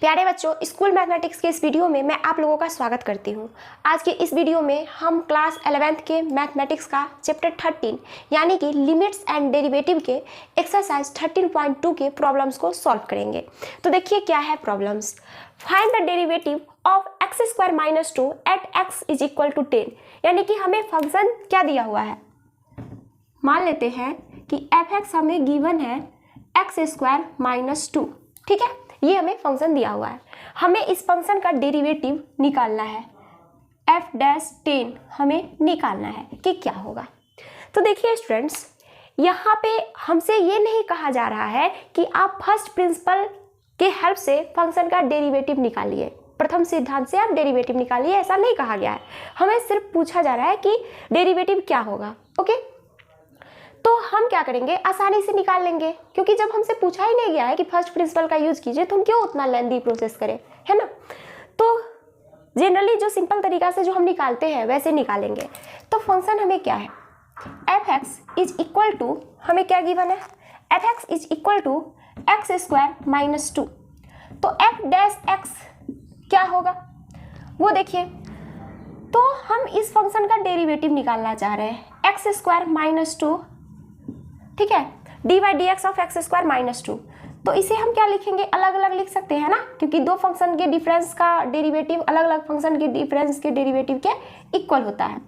प्यारे बच्चों, school mathematics के इस वीडियो में मैं आप लोगों का स्वागत करती हूँ। आज के इस वीडियो में हम क्लास 11th के मैथमेटिक्स का चैप्टर 13 यानी कि लिमिट्स एंड डेरिवेटिव के एक्सरसाइज 13.2 के प्रॉब्लम्स को सॉल्व करेंगे। तो देखिए क्या है problems. Find the derivative of x square minus 2 at x is equal to 10। यानी कि हमें फंक्शन क्या दिया हुआ है, मान लेते हैं कि एफ एक्स हमें गिवन है एक्स स्क्वायर माइनस 2, ठीक है। ये हमें फंक्शन दिया हुआ है, हमें इस फंक्शन का डेरिवेटिव निकालना है। एफ डैश 10 हमें निकालना है कि क्या होगा। तो देखिए स्टूडेंट्स, यहाँ पे हमसे ये नहीं कहा जा रहा है कि आप फर्स्ट प्रिंसिपल के हेल्प से फंक्शन का डेरिवेटिव निकालिए, प्रथम सिद्धांत से आप डेरिवेटिव निकालिए, ऐसा नहीं कहा गया है। हमें सिर्फ पूछा जा रहा है कि डेरिवेटिव क्या होगा। ओके, तो हम क्या करेंगे, आसानी से निकाल लेंगे, क्योंकि जब हमसे पूछा ही नहीं गया है कि फर्स्ट प्रिंसिपल का यूज कीजिए तो हम क्यों उतना लेंदी प्रोसेस करें, है ना। तो जनरली जो सिंपल तरीका से जो हम निकालते हैं वैसे निकालेंगे। तो फंक्शन हमें क्या है, f x is equal to, हमें क्या गिवन है, f x is equal to x square minus 2। तो एफ डैश एक्स क्या होगा वो देखिए। तो हम इस फंक्शन का डेरिवेटिव निकालना चाह रहे हैं, एक्स स्क्वायर माइनस 2, ठीक है, d by d x of x square minus 2। तो इसे हम क्या लिखेंगे, अलग अलग लिख सकते हैं ना, क्योंकि दो फंक्शन के डिफरेंस का डेरिवेटिव अलग अलग फंक्शन के डिफरेंस के डेरिवेटिव के इक्वल होता है,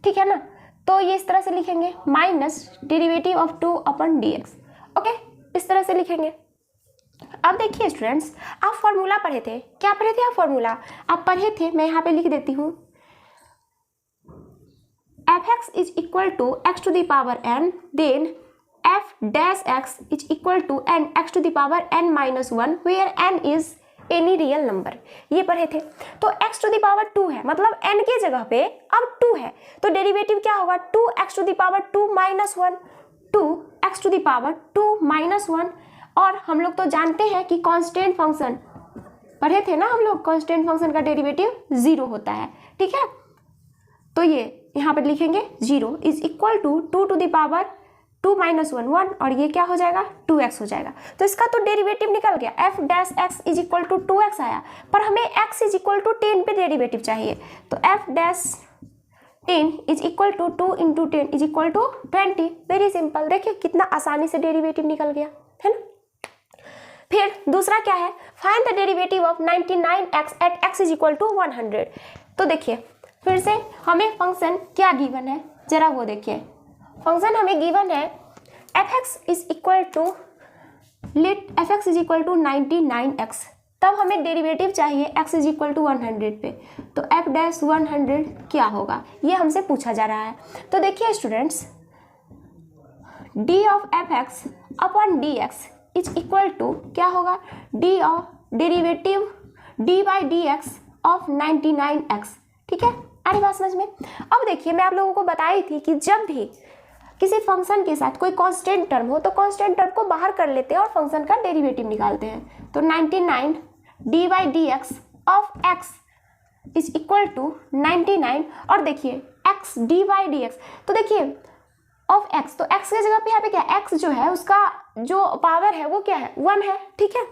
ठीक है ना। तो ये इस तरह से लिखेंगे, minus derivative of 2 upon d x. Okay, इस तरह से लिखेंगे। अब देखिए स्टूडेंट्स, आप फॉर्मूला पढ़े थे, क्या पढ़े थे आप, फॉर्मूला आप पढ़े थे, मैं यहाँ पे लिख देती हूँ, f x is equal to x to the power n, then f dash x is equal to n x to the power n minus 1 where n is any real number। ये पढ़े थे। तो x to the power 2 है, मतलब n के जगह पे अब 2 है, तो डेरिवेटिव क्या होगा, 2x to the power 2 minus 1, 2x to the power 2 minus 1। और हम लोग तो जानते हैं कि कांस्टेंट फंक्शन पढ़े थे ना हम लोग, कांस्टेंट फंक्शन का डेरिवेटिव 0 होता है, ठीक है। तो ये यहाँ पर लिखेंगे 0 is equal to 2 to the power 2 minus 1 1, और ये क्या हो जाएगा, 2x हो जाएगा। तो इसका तो डेरिवेटिव निकल गया, f dash x is equal to 2x आया, पर हमें x इज इक्वल टू 10 पे डेरिवेटिव चाहिए। तो f dash 10 is equal to 2 into 10 is equal to 20। Very simple, देखिए कितना आसानी से डेरिवेटिव निकल गया, है ना। फिर दूसरा क्या है, find the derivative of 99x at x is equal to 100। तो देखिए फिर से हमें फंक्शन क्या गिवन है, जरा वो देखिए। फंक्शन हमें गिवन है f x is equal to, let f x is equal to 99x, तब हमें डेरिवेटिव चाहिए x इज इक्वल टू 100 पे। तो f डैश 100 क्या होगा, ये हमसे पूछा जा रहा है। तो देखिए students, d of f x upon d x is equal to क्या होगा, d of derivative d by d x of 99x, ठीक है। आ रही बात समझ में। अब देखिए मैं आप लोगों को बताई थी कि जब भी किसी फंक्शन के साथ कोई कांस्टेंट टर्म हो तो कांस्टेंट टर्म को बाहर कर लेते हैं और फंक्शन का डेरिवेटिव निकालते हैं। तो 99 d by d x of x is equal to 99, और देखिए x d by d x, तो देखिए ऑफ x, तो x की जगह पे यहाँ पे क्या, x जो है उसका जो पावर है वो क्या है, 1 है, ठीक है।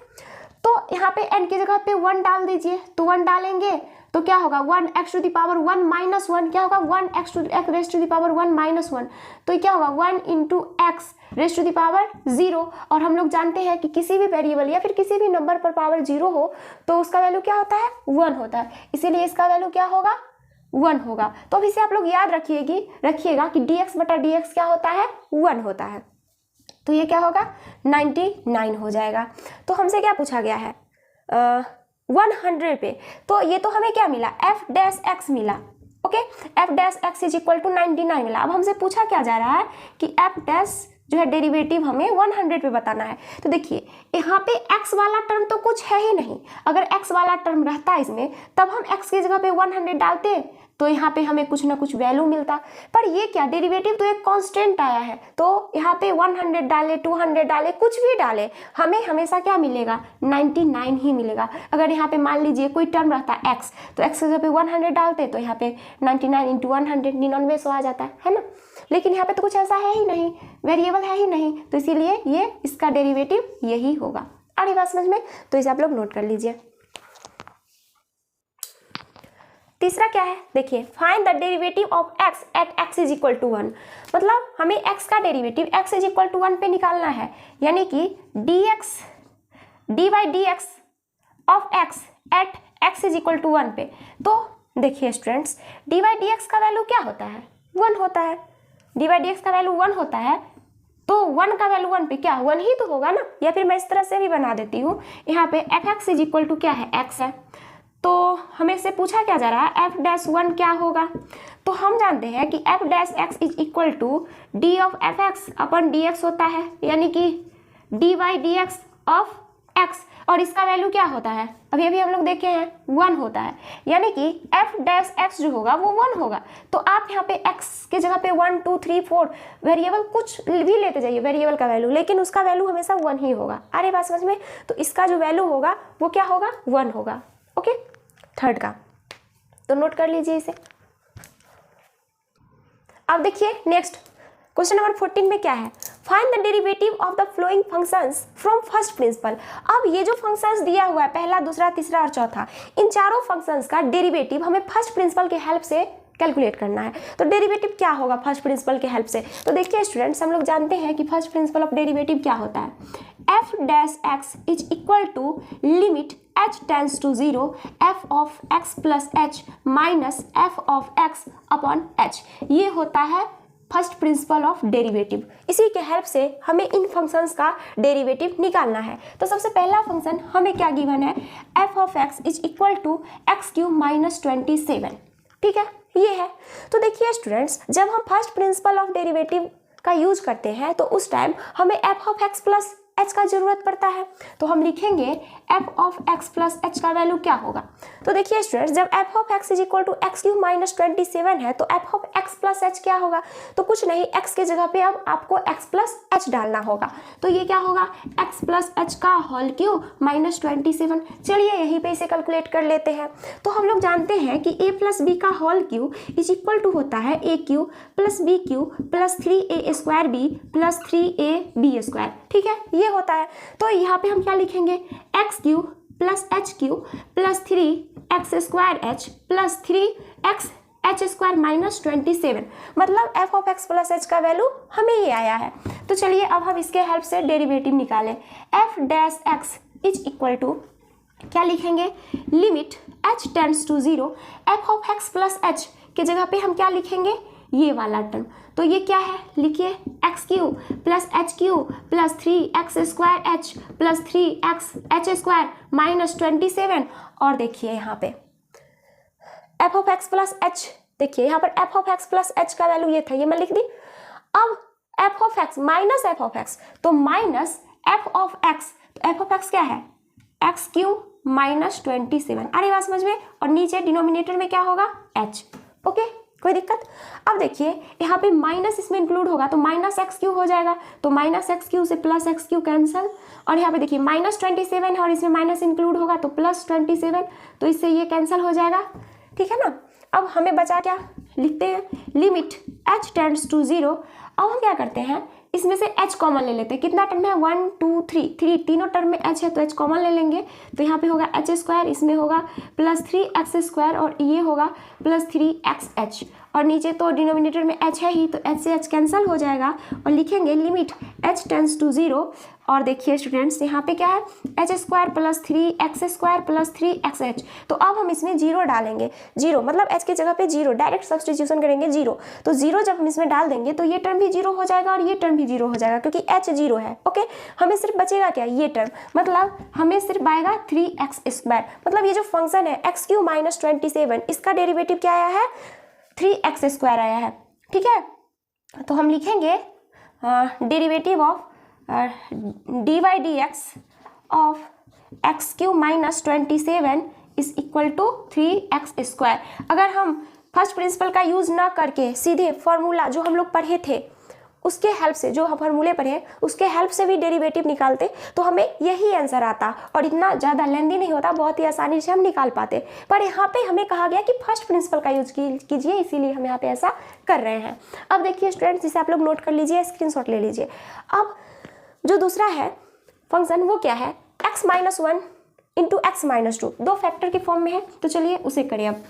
तो यहाँ पे n की जगह पे 1 डाल दीजिए, तो 1 डालेंगे तो क्या होगा, 1x to the power 1 minus 1, क्या होगा, 1x raised to the power 1 minus 1। तो ये क्या होगा, 1 into x raised to the power 0। और हम लोग जानते हैं कि किसी भी वेरिएबल या फिर किसी भी नंबर पर पावर 0 हो तो उसका वैल्यू क्या होता है, 1 होता है, इसीलिए इसका वैल्यू क्या होगा, 1 होगा। तो अब इसे आप लोग याद रखिएगा कि dx बटा dx क्या होता है, 1 होता है। तो ये क्या होगा, 99 हो जाएगा। तो हमसे क्या पूछा गया है, 100 पे, तो ये तो हमें क्या मिला, f डैश x मिला, okay, f dash x is equal to 99 मिला। अब हमसे पूछा क्या जा रहा है कि f डैश जो है डेरिवेटिव हमें 100 पे बताना है। तो देखिए यहाँ पे x वाला टर्म तो कुछ है ही नहीं, अगर x वाला टर्म रहता इसमें तब हम x की जगह पे 100 डालते तो यहाँ पे हमें कुछ ना कुछ वैल्यू मिलता, पर ये क्या, डेरिवेटिव तो एक कांस्टेंट आया है, तो यहाँ पे 100 डाले, 200 डाले, कुछ भी डाले, हमें हमेशा क्या मिलेगा, 99 ही मिलेगा। अगर यहाँ पे मान लीजिए कोई टर्म रहता x, तो x की जगह पे 100 डालते तो यहाँ पे 99 इंटू 100 99 आ जाता है ना। लेकिन यहाँ पे तो कुछ ऐसा है ही नहीं, वेरिएबल है ही नहीं, तो इसीलिए ये इसका डेरिवेटिव यही होगा। आ रही बात समझ में, तो इसे आप लोग नोट कर लीजिए। तीसरा क्या है, देखिए find the derivative of x at x is equal to 1। मतलब हमें x का derivative x is equal to 1 पे निकालना है, यानी कि dy dx of x at x is equal to 1 पे। तो देखिए स्टूडेंट्स, dy dx का वैल्यू क्या होता है, 1 होता है। dy dx का वैल्यू 1 होता है, तो 1 का वैल्यू 1 पे क्या 1 ही तो होगा ना। या फिर मैं इस तरह से भी बना देती हूँ, यहाँ पे fx इज इक्वल टू क्या है, x है। तो हमें से पूछा क्या जा रहा है, f-1 क्या होगा। तो हम जानते हैं कि f-x is equal to d of fx upon dx होता है, यानी कि dy dx ऑफ x, और इसका वैल्यू क्या होता है, अभी अभी हम लोग देखे हैं 1 होता है, यानी कि f-x जो होगा वो 1 होगा। तो आप यहाँ पे x के जगह पे 1 2 3 4 वेरिएबल कुछ भी लेते जाइए वेरिएबल का वैल्यू, लेकिन उसका वैल्यू हमेशा 1 ही होगा। अरे बात समझ में। तो इसका जो वैल्यू होगा वो क्या होगा, 1 होगा। ओके, थर्ड का तो नोट कर लीजिए इसे। अब देखिए नेक्स्ट क्वेश्चन नंबर 14 में क्या है, find the derivative of the flowing functions from first principal. अब ये जो फंक्शंस दिया हुआ है, पहला दूसरा तीसरा और चौथा, इन चारों फंक्शंस का डेरिवेटिव हमें फर्स्ट प्रिंसिपल के हेल्प से कैलकुलेट करना है। तो डेरिवेटिव क्या होगा फर्स्ट प्रिंसिपल के हेल्प से, तो देखिए स्टूडेंट्स, हम लोग जानते हैं कि फर्स्ट प्रिंसिपल ऑफ डेरिवेटिव क्या होता है, f-x is equal to limit h tends to 0 f of x plus h minus f of x upon h। ये होता है फर्स्ट प्रिंसिपल ऑफ डेरिवेटिव। इसी के हेल्प से हमें इन फंक्शंस का डेरिवेटिव निकालना है। तो सबसे पहला फंक्शन हमें क्या गिवन है, f of x is equal to x cube minus 27। ठीक है, ये है। तो देखिए स्टूडेंट्स, जब हम फर्स्ट प्रिंसिपल ऑफ डेरिवेटिव का यूज करते हैं तो उस टाइम हमें f of x plus h का जरूरत पड़ता है। तो हम लिखेंगे f of x plus h का वैल्यू क्या होगा। तो देखिए स्टूडेंट्स, जब f of x is equal to x cube minus 27 है तो f of x plus h क्या होगा, तो कुछ नहीं, x के जगह पे अब आपको x प्लस h डालना होगा। तो ये क्या होगा, x प्लस h का होल क्यूब माइनस 27। चलिए यहीं पे इसे कैलकुलेट कर लेते हैं। तो हम लोग जानते हैं कि a प्लस बी का whole cube is equal to होता है a cube plus b cube plus 3a square b plus 3ab square. ठीक है, ये होता है। तो यहाँ पे हम क्या लिखेंगे, x cube plus H cube plus 3x square H plus 3x H square minus 27। मतलब f of x plus h का वैल्यू हमें ये आया है। तो चलिए अब हम इसके हेल्प से डेरिवेटिव निकालें। f dash x is equal to क्या लिखेंगे, limit h tends to 0 f of x plus h के जगह पे हम क्या लिखेंगे, ये वाला टर्म। तो ये क्या है, लिखिए x cube plus H cube plus 3x square H plus 3x H square minus 27। और देखिए यहाँ पे f of x plus h, देखिए यहाँ पर f of x plus h का वैल्यू ये था, ये मैं लिख दी। अब f of x minus f of x, तो माइनस f ऑफ x, तो f ऑफ x क्या है, एक्स क्यूब माइनस 27। अरे बात समझ में। और नीचे डिनोमिनेटर में क्या होगा, h। ओके, कोई दिक्कत। अब देखिए यहाँ पे माइनस इसमें इंक्लूड होगा तो माइनस एक्स क्यू हो जाएगा, तो माइनस एक्स क्यू से प्लस एक्स क्यू कैंसल। और यहाँ पे देखिए माइनस 27 है और इसमें माइनस इंक्लूड होगा तो प्लस 27, तो इससे ये कैंसिल हो जाएगा। ठीक है ना। अब हमें बचा क्या, लिखते हैं लिमिट h टेंड्स टू 0। अब हम क्या करते हैं, इसमें से h कॉमन ले लेते हैं। कितना टर्म है, 1 2 3 तीनों टर्म में h है तो h कॉमन ले लेंगे। तो यहाँ पे होगा h स्क्वायर, इसमें होगा प्लस 3x स्क्वायर और ये होगा प्लस 3xh। और नीचे तो डिनोमिनेटर में h है ही तो h से h कैंसिल हो जाएगा और लिखेंगे लिमिट h टेंड्स टू 0। और देखिए स्टूडेंट्स यहाँ पे क्या है, h square plus 3x square plus 3xh। तो अब हम इसमें 0 डालेंगे, 0 मतलब h की जगह पे 0 डायरेक्ट सब्स्टिट्यूशन करेंगे 0। तो 0 जब हम इसमें डाल देंगे तो ये टर्म भी 0 हो जाएगा और ये टर्म भी 0 हो जाएगा क्योंकि h 0 है। ओके, हमें सिर्फ बचेगा क्या, ये टर्म, मतलब हमें सिर्फ आएगा 3x स्क्वायर। मतलब ये जो फंक्शन है एक्स क्यू माइनस 27, इसका डेरिवेटिव क्या आया है, 3x स्क्वायर आया है। ठीक है, तो हम लिखेंगे derivative of dy dx of x cube minus 27 is equal to 3x square. अगर हम फर्स्ट प्रिंसिपल का यूज ना करके सीधे फॉर्मूला जो हम लोग पढ़े थे उसके हेल्प से, जो फॉर्मूले पढ़े उसके हेल्प से भी डेरिवेटिव निकालते तो हमें यही आंसर आता और इतना ज़्यादा लेंदी नहीं होता, बहुत ही आसानी से हम निकाल पाते। पर यहाँ पे हमें कहा गया कि फर्स्ट प्रिंसिपल का यूज कीजिए, इसीलिए हम यहाँ पे ऐसा कर रहे हैं। अब देखिए स्टूडेंट्स, इसे आप लोग नोट कर लीजिए, स्क्रीनशॉट ले लीजिए। अब जो दूसरा है फंक्शन वो क्या है, x-1 इंटू x-2, दो फैक्टर के फॉर्म में है। तो चलिए उसे करें। अब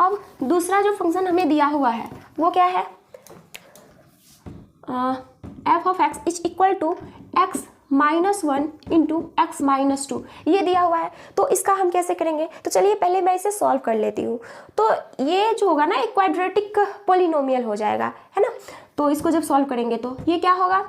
अब दूसरा जो फंक्शन हमें दिया हुआ है वो क्या है, f of x is equal to x minus 1 into x minus 2, ये दिया हुआ है। तो इसका हम कैसे करेंगे, तो चलिए पहले मैं इसे सॉल्व कर लेती हूँ। तो ये जो होगा ना एक क्वाड्रेटिक पोलिनोमियल हो जाएगा, है ना। तो इसको जब सॉल्व करेंगे तो ये क्या होगा,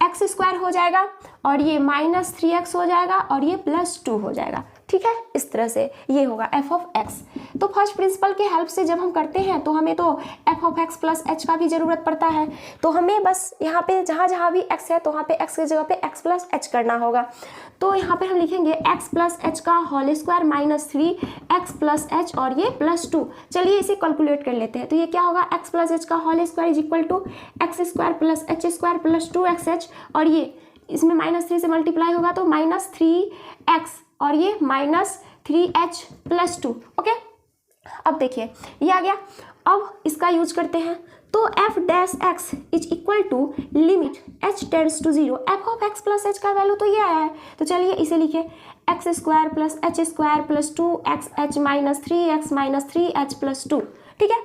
एक्स स्क्वायर हो जाएगा और ये माइनस 3x हो जाएगा और ये प्लस 2 हो जाएगा। ठीक है, इस तरह से ये होगा एफ ऑफ एक्स। तो फर्स्ट प्रिंसिपल के हेल्प से जब हम करते हैं तो हमें तो f of x plus h का भी ज़रूरत पड़ता है। तो हमें बस यहाँ पे जहाँ जहाँ भी एक्स है तो वहाँ पे एक्स की जगह पे एक्स प्लस एच करना होगा। तो यहाँ पे हम लिखेंगे एक्स प्लस एच का whole square minus 3 x plus h और ये प्लस 2। चलिए इसे कैलकुलेट कर लेते हैं। तो ये क्या होगा, एक्स प्लस एच का whole square is equal to x square plus h square plus 2xh, और ये इसमें माइनस 3 से मल्टीप्लाई होगा तो माइनस 3x और ये माइनस 3h प्लस 2। ओके, अब देखिए ये आ गया। अब इसका यूज करते हैं। तो f dash x is equal to limit h tends to 0, f of x plus h का वैल्यू तो ये आया है। तो चलिए इसे लिखे x square plus h square plus 2xh minus 3x minus 3h plus 2। ठीक है,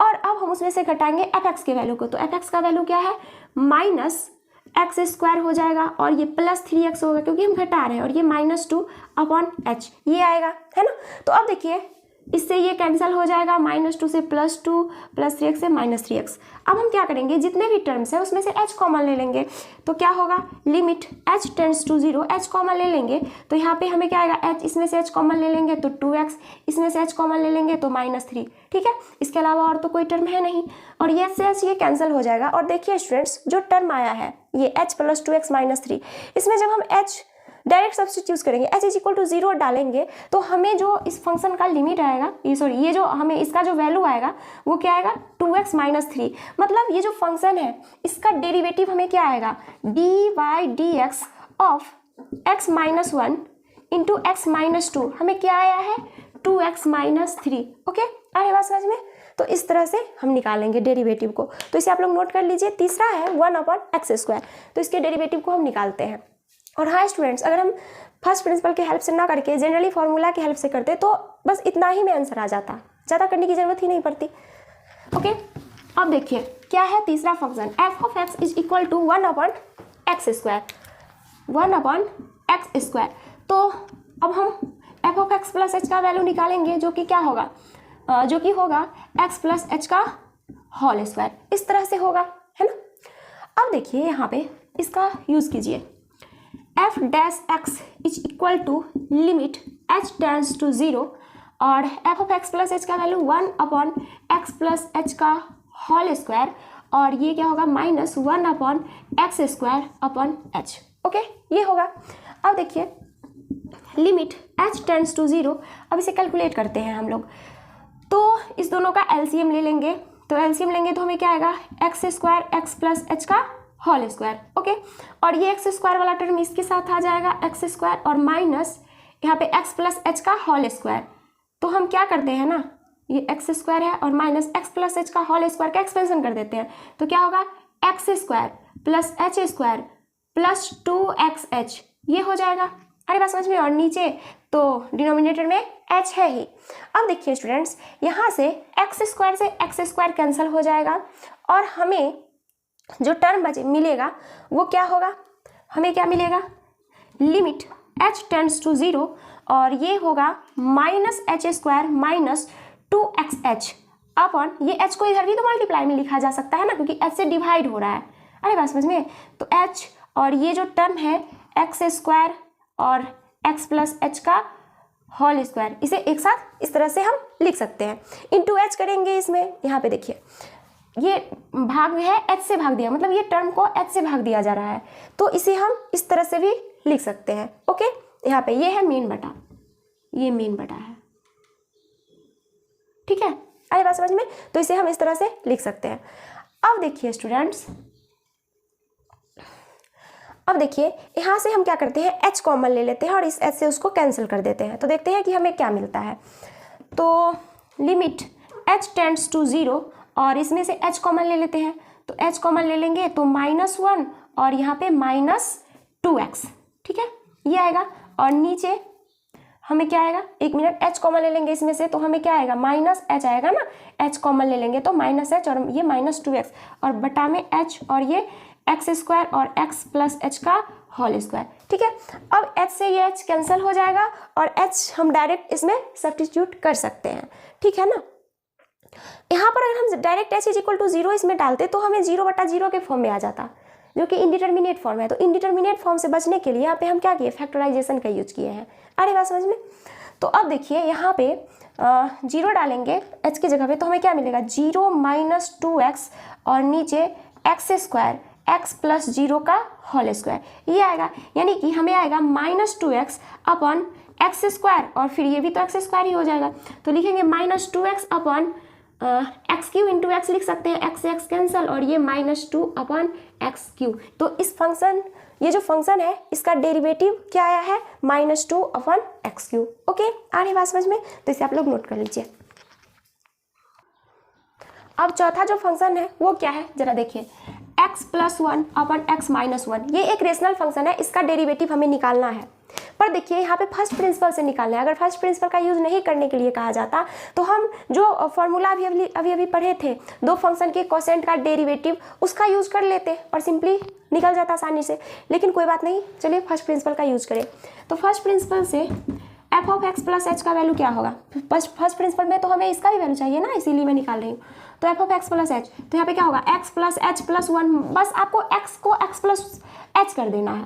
और अब हम उसमें से घटाएंगे एफ एक्स के वैल्यू को। तो एफ एक्स का वैल्यू क्या है, माइनस एक्स स्क्वायर हो जाएगा और ये प्लस 3x होगा क्योंकि हम घटा रहे हैं, और ये माइनस 2 अपॉन एच ये आएगा, है ना। तो अब देखिए इससे ये कैंसिल हो जाएगा, माइनस 2 से प्लस 2 प्लस 3x से माइनस 3x। अब हम क्या करेंगे, जितने भी टर्म्स है उसमें से h कॉमन ले लेंगे। तो क्या होगा, limit h tends to 0, h common ले लेंगे तो यहाँ पे हमें क्या आएगा, h इसमें से h कॉमन ले लेंगे तो 2x, इसमें से h कॉमन ले लेंगे तो माइनस 3। ठीक है, इसके अलावा और तो कोई टर्म है नहीं, और ये से h ये कैंसिल हो जाएगा। और देखिए स्टूडेंट्स, जो टर्म आया है ये h प्लस 2x माइनस 3, इसमें जब हम h डायरेक्ट सब्स्टिट्यूट करेंगे, h इज इक्वल टू 0 डालेंगे तो हमें जो इस फंक्शन का लिमिट आएगा, ये जो हमें इसका जो वैल्यू आएगा वो क्या आएगा, 2x माइनस 3। मतलब ये जो फंक्शन है इसका डेरिवेटिव हमें क्या आएगा, dy/dx of x minus 1 into x minus 2, हमें क्या आया है 2x माइनस 3। ओके, आए बात समझ में। तो इस तरह से हम निकालेंगे डेरिवेटिव को। तो इसे आप लोग नोट कर लीजिए। तीसरा है 1/x², तो इसके डेरिवेटिव को हम निकालते हैं। और हाँ स्टूडेंट्स, अगर हम फर्स्ट प्रिंसिपल के हेल्प से ना करके जनरली फार्मूला की हेल्प से करते तो बस इतना ही में आंसर आ जाता, ज़्यादा करने की जरूरत ही नहीं पड़ती। ओके, अब देखिए क्या है तीसरा function, f of x is equal to 1/x², 1/x²। तो अब हम f of x plus h का वैल्यू निकालेंगे जो कि क्या होगा, जो कि होगा एक्स प्लस एच का होल स्क्वायर। इस तरह से होगा, है ना। अब देखिए यहाँ पे इसका यूज़ कीजिए, f dash x is equal to limit h tends to 0, और f of x plus h का वैल्यू 1/x प्लस एच का होल स्क्वायर, और ये क्या होगा minus 1/x² upon H. Okay, ये होगा। अब देखिए लिमिट एच टेंड्स टू 0, अब इसे कैलकुलेट करते हैं हम लोग। तो इस दोनों का एलसीएम ले लेंगे। तो एलसीएम लेंगे तो हमें क्या आएगा, x² एक्स प्लस एच का होल स्क्वायर। ओके, और ये x² वाला टर्म इसके साथ आ जाएगा, x² और माइनस यहाँ पे x प्लस एच का होल स्क्वायर। तो हम क्या करते हैं ना, ये x² है और माइनस x प्लस एच का होल स्क्वायर का एक्सपेंशन कर देते हैं। तो क्या होगा, x² plus h² plus 2xh, ये हो जाएगा। अरे बात समझ में। और नीचे तो डिनोमिनेटर में h है ही। अब देखिए स्टूडेंट्स, यहाँ से x² से x² कैंसिल हो जाएगा, और हमें जो टर्म बचे मिलेगा वो क्या होगा, हमें क्या मिलेगा, लिमिट h टेंड्स टू 0, और ये होगा minus h² minus 2xh upon, ये h को इधर भी तो मल्टीप्लाई में लिखा जा सकता है ना, क्योंकि h से डिवाइड हो रहा है। अरे बात समझ में। तो h और ये जो टर्म है x² और x प्लस एच का होल स्क्वायर, इसे एक साथ इस तरह से हम लिख सकते हैं। इंटू h करेंगे इसमें, यहाँ पे देखिए ये भाग है h से भाग दिया, मतलब ये टर्म को h से भाग दिया जा रहा है, तो इसे हम इस तरह से भी लिख सकते हैं। ओके, यहाँ पे ये है मेन बटा, ये मेन बटा है। ठीक है, आई बात समझ में। तो इसे हम इस तरह से लिख सकते हैं। अब देखिए स्टूडेंट्स, अब देखिए यहाँ से हम क्या करते हैं, h कॉमन ले लेते हैं और इस h से उसको कैंसिल कर देते हैं। तो देखते हैं कि हमें क्या मिलता है। तो लिमिट h टेंड्स टू 0, और इसमें से h कॉमन ले लेते हैं। तो h कॉमन ले लेंगे तो -1 और यहाँ पे -2x, ठीक है, ये आएगा। और नीचे हमें क्या आएगा, एक मिनट, h कॉमन ले लेंगे इसमें से, तो हमें क्या आएगा, माइनस h आएगा ना, h कॉमन ले लेंगे तो माइनस h और ये माइनस 2x और बटा में h और ये एक्स स्क्वायर और x प्लस एच का होल स्क्वायर। ठीक है, अब h से ये h कैंसिल हो जाएगा और h हम डायरेक्ट इसमें सब्स्टिट्यूट कर सकते हैं। ठीक है ना, यहाँ पर अगर हम direct h is equal to 0 इसमें डालते तो हमें 0/0 के फॉर्म में आ जाता, जो कि इनडिटर्मिनेट फॉर्म है। तो इनडिटर्मिनेट फॉर्म से बचने के लिए यहाँ पे हम क्या किए, फैक्टराइजेशन का यूज किए हैं। अरे बात समझ में। तो अब देखिए यहाँ पे 0 डालेंगे h की जगह पे तो हमें क्या मिलेगा, 0 - 2x और नीचे एक्स स्क्वायर x प्लस 0 का होल स्क्वायर, ये आएगा। यानी कि हमें आएगा -2x अपॉन एक्स स्क्वायर और फिर ये भी तो एक्स स्क्वायर ही हो जाएगा, तो लिखेंगे -2x upon x Q into x लिख सकते हैं, एक्स से एक्स कैंसल और ये -2 अपॉन एक्स क्यू। तो इस फंक्शन, ये जो फंक्शन है इसका डेरिवेटिव क्या आया है, -2 अपॉन एक्स क्यू। ओके, आ रही बात समझ में, तो इसे आप लोग नोट कर लीजिए। अब चौथा जो फंक्शन है वो क्या है, जरा देखिए, x + 1 अपॉन x - 1, ये एक रेशनल फंक्शन है, इसका डेरिवेटिव हमें निकालना है। पर देखिए यहाँ पे फर्स्ट प्रिंसिपल से निकालना है। अगर फर्स्ट प्रिंसिपल का यूज नहीं करने के लिए कहा जाता तो हम जो फॉर्मूला अभी पढ़े थे, दो फंक्शन के कोसेंट का डेरिवेटिव, उसका यूज कर लेते और सिंपली निकल जाता आसानी से। लेकिन कोई बात नहीं, चलिए फर्स्ट प्रिंसिपल का यूज करें। तो फर्स्ट प्रिंसिपल से F of x plus h का वैल्यू क्या होगा, फर्स्ट प्रिंसिपल में तो हमें इसका भी वैल्यू चाहिए ना, इसीलिए मैं निकाल रही हूँ। तो f of x plus H, तो यहाँ पे क्या होगा, एक्स प्लस एच प्लस 1, बस आपको एक्स को एक्स प्लस एच कर देना है,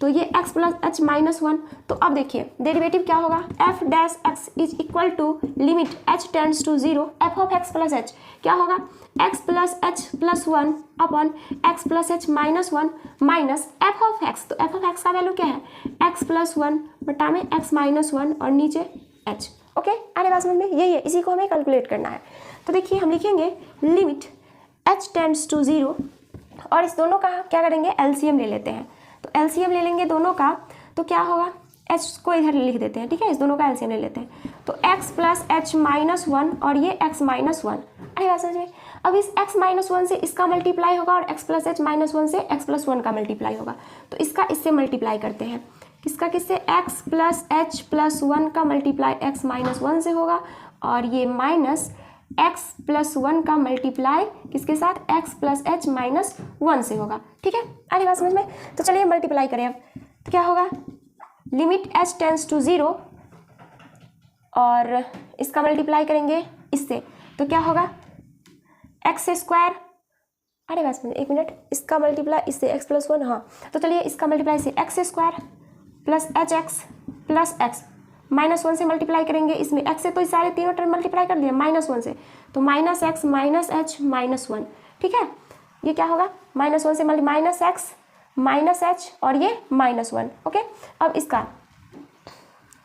तो ये x प्लस एच माइनस 1। तो अब देखिए डेरिवेटिव क्या होगा, f dash x is equal to limit h tends to 0 f of x plus h क्या होगा, x plus h plus 1 upon x plus h minus 1 minus f of x. तो f of x का value क्या है, x plus 1 बटा में x minus 1 और नीचे h। ओके, अरे बात समझ में, यही है, इसी को हमें कैलकुलेट करना है। तो देखिए हम लिखेंगे लिमिट h टेंड्स टू 0 और इस दोनों का क्या करेंगे, एलसीएम ले लेते हैं। तो एलसीएम ले लेंगे दोनों का, तो क्या होगा, h को इधर लिख देते हैं। ठीक है, इस दोनों का एलसीएम ले लेते हैं। तो x प्लस एच माइनस 1 और ये x माइनस 1। अरे बात समझिए, अब इस x माइनस 1 से इसका मल्टीप्लाई होगा और x प्लस एच माइनस 1 से x प्लस 1 का मल्टीप्लाई होगा। तो इसका इससे मल्टीप्लाई करते हैं, किसका किससे, x प्लस एच प्लस 1 का मल्टीप्लाई x माइनस 1 से होगा और ये माइनस x प्लस 1 का मल्टीप्लाई किसके साथ, x प्लस एच माइनस 1 से होगा। ठीक है, अरे बात समझ में। तो चलिए मल्टीप्लाई करें अब, तो क्या होगा, लिमिट h टेंड्स टू 0 और इसका मल्टीप्लाई करेंगे इससे, तो क्या होगा, एक्स स्क्वायर, अरे बात समझ, एक मिनट, इसका मल्टीप्लाई इससे x प्लस 1, हाँ, तो चलिए इसका मल्टीप्लाई से x square plus H x plus x minus 1 से मल्टीप्लाई करेंगे इसमें, x से तो इस सारे तीनों टर्म मल्टीप्लाई कर दिए माइनस 1 से, तो minus x minus H minus 1। ठीक है, ये क्या होगा, माइनस 1 से माइनस एक्स माइनस एच और ये माइनस 1। ओके, अब इसका,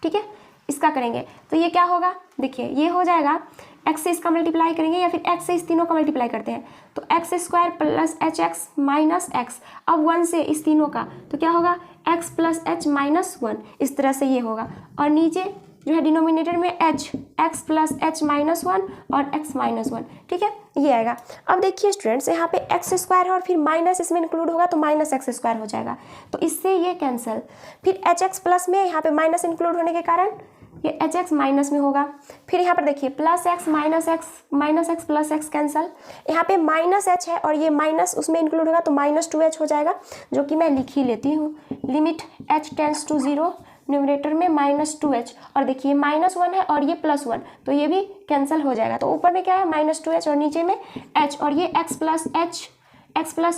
ठीक है, इसका करेंगे तो ये क्या होगा, देखिए ये हो जाएगा, x से इसका मल्टीप्लाई करेंगे या फिर x से इस तीनों का मल्टीप्लाई करते हैं, तो x square plus H x minus x, अब 1 से इस तीनों का, तो क्या होगा, x प्लस एच माइनस 1, इस तरह से ये होगा। और नीचे जो है डिनोमिनेटर में h, x plus h minus 1 और x माइनस 1। ठीक है, ये आएगा। अब देखिए स्टूडेंट्स, यहाँ पे एक्स स्क्वायर है और फिर माइनस इसमें इंक्लूड होगा तो माइनस एक्स स्क्वायर हो जाएगा, तो इससे ये कैंसिल। फिर एच एक्स प्लस में यहाँ पे माइनस इंक्लूड होने के कारण ये एच एक्स माइनस में होगा। फिर यहाँ पर देखिए plus x minus x plus x cancel, यहाँ पे माइनस एच है और ये माइनस उसमें इंक्लूड होगा तो माइनस 2h हो जाएगा, जो कि मैं लिख ही लेती हूँ। Limit h tends to 0, numerator में माइनस 2h और देखिए माइनस 1 है और ये प्लस 1, तो ये भी कैंसिल हो जाएगा। तो ऊपर में क्या है, माइनस 2h और नीचे में h और ये x प्लस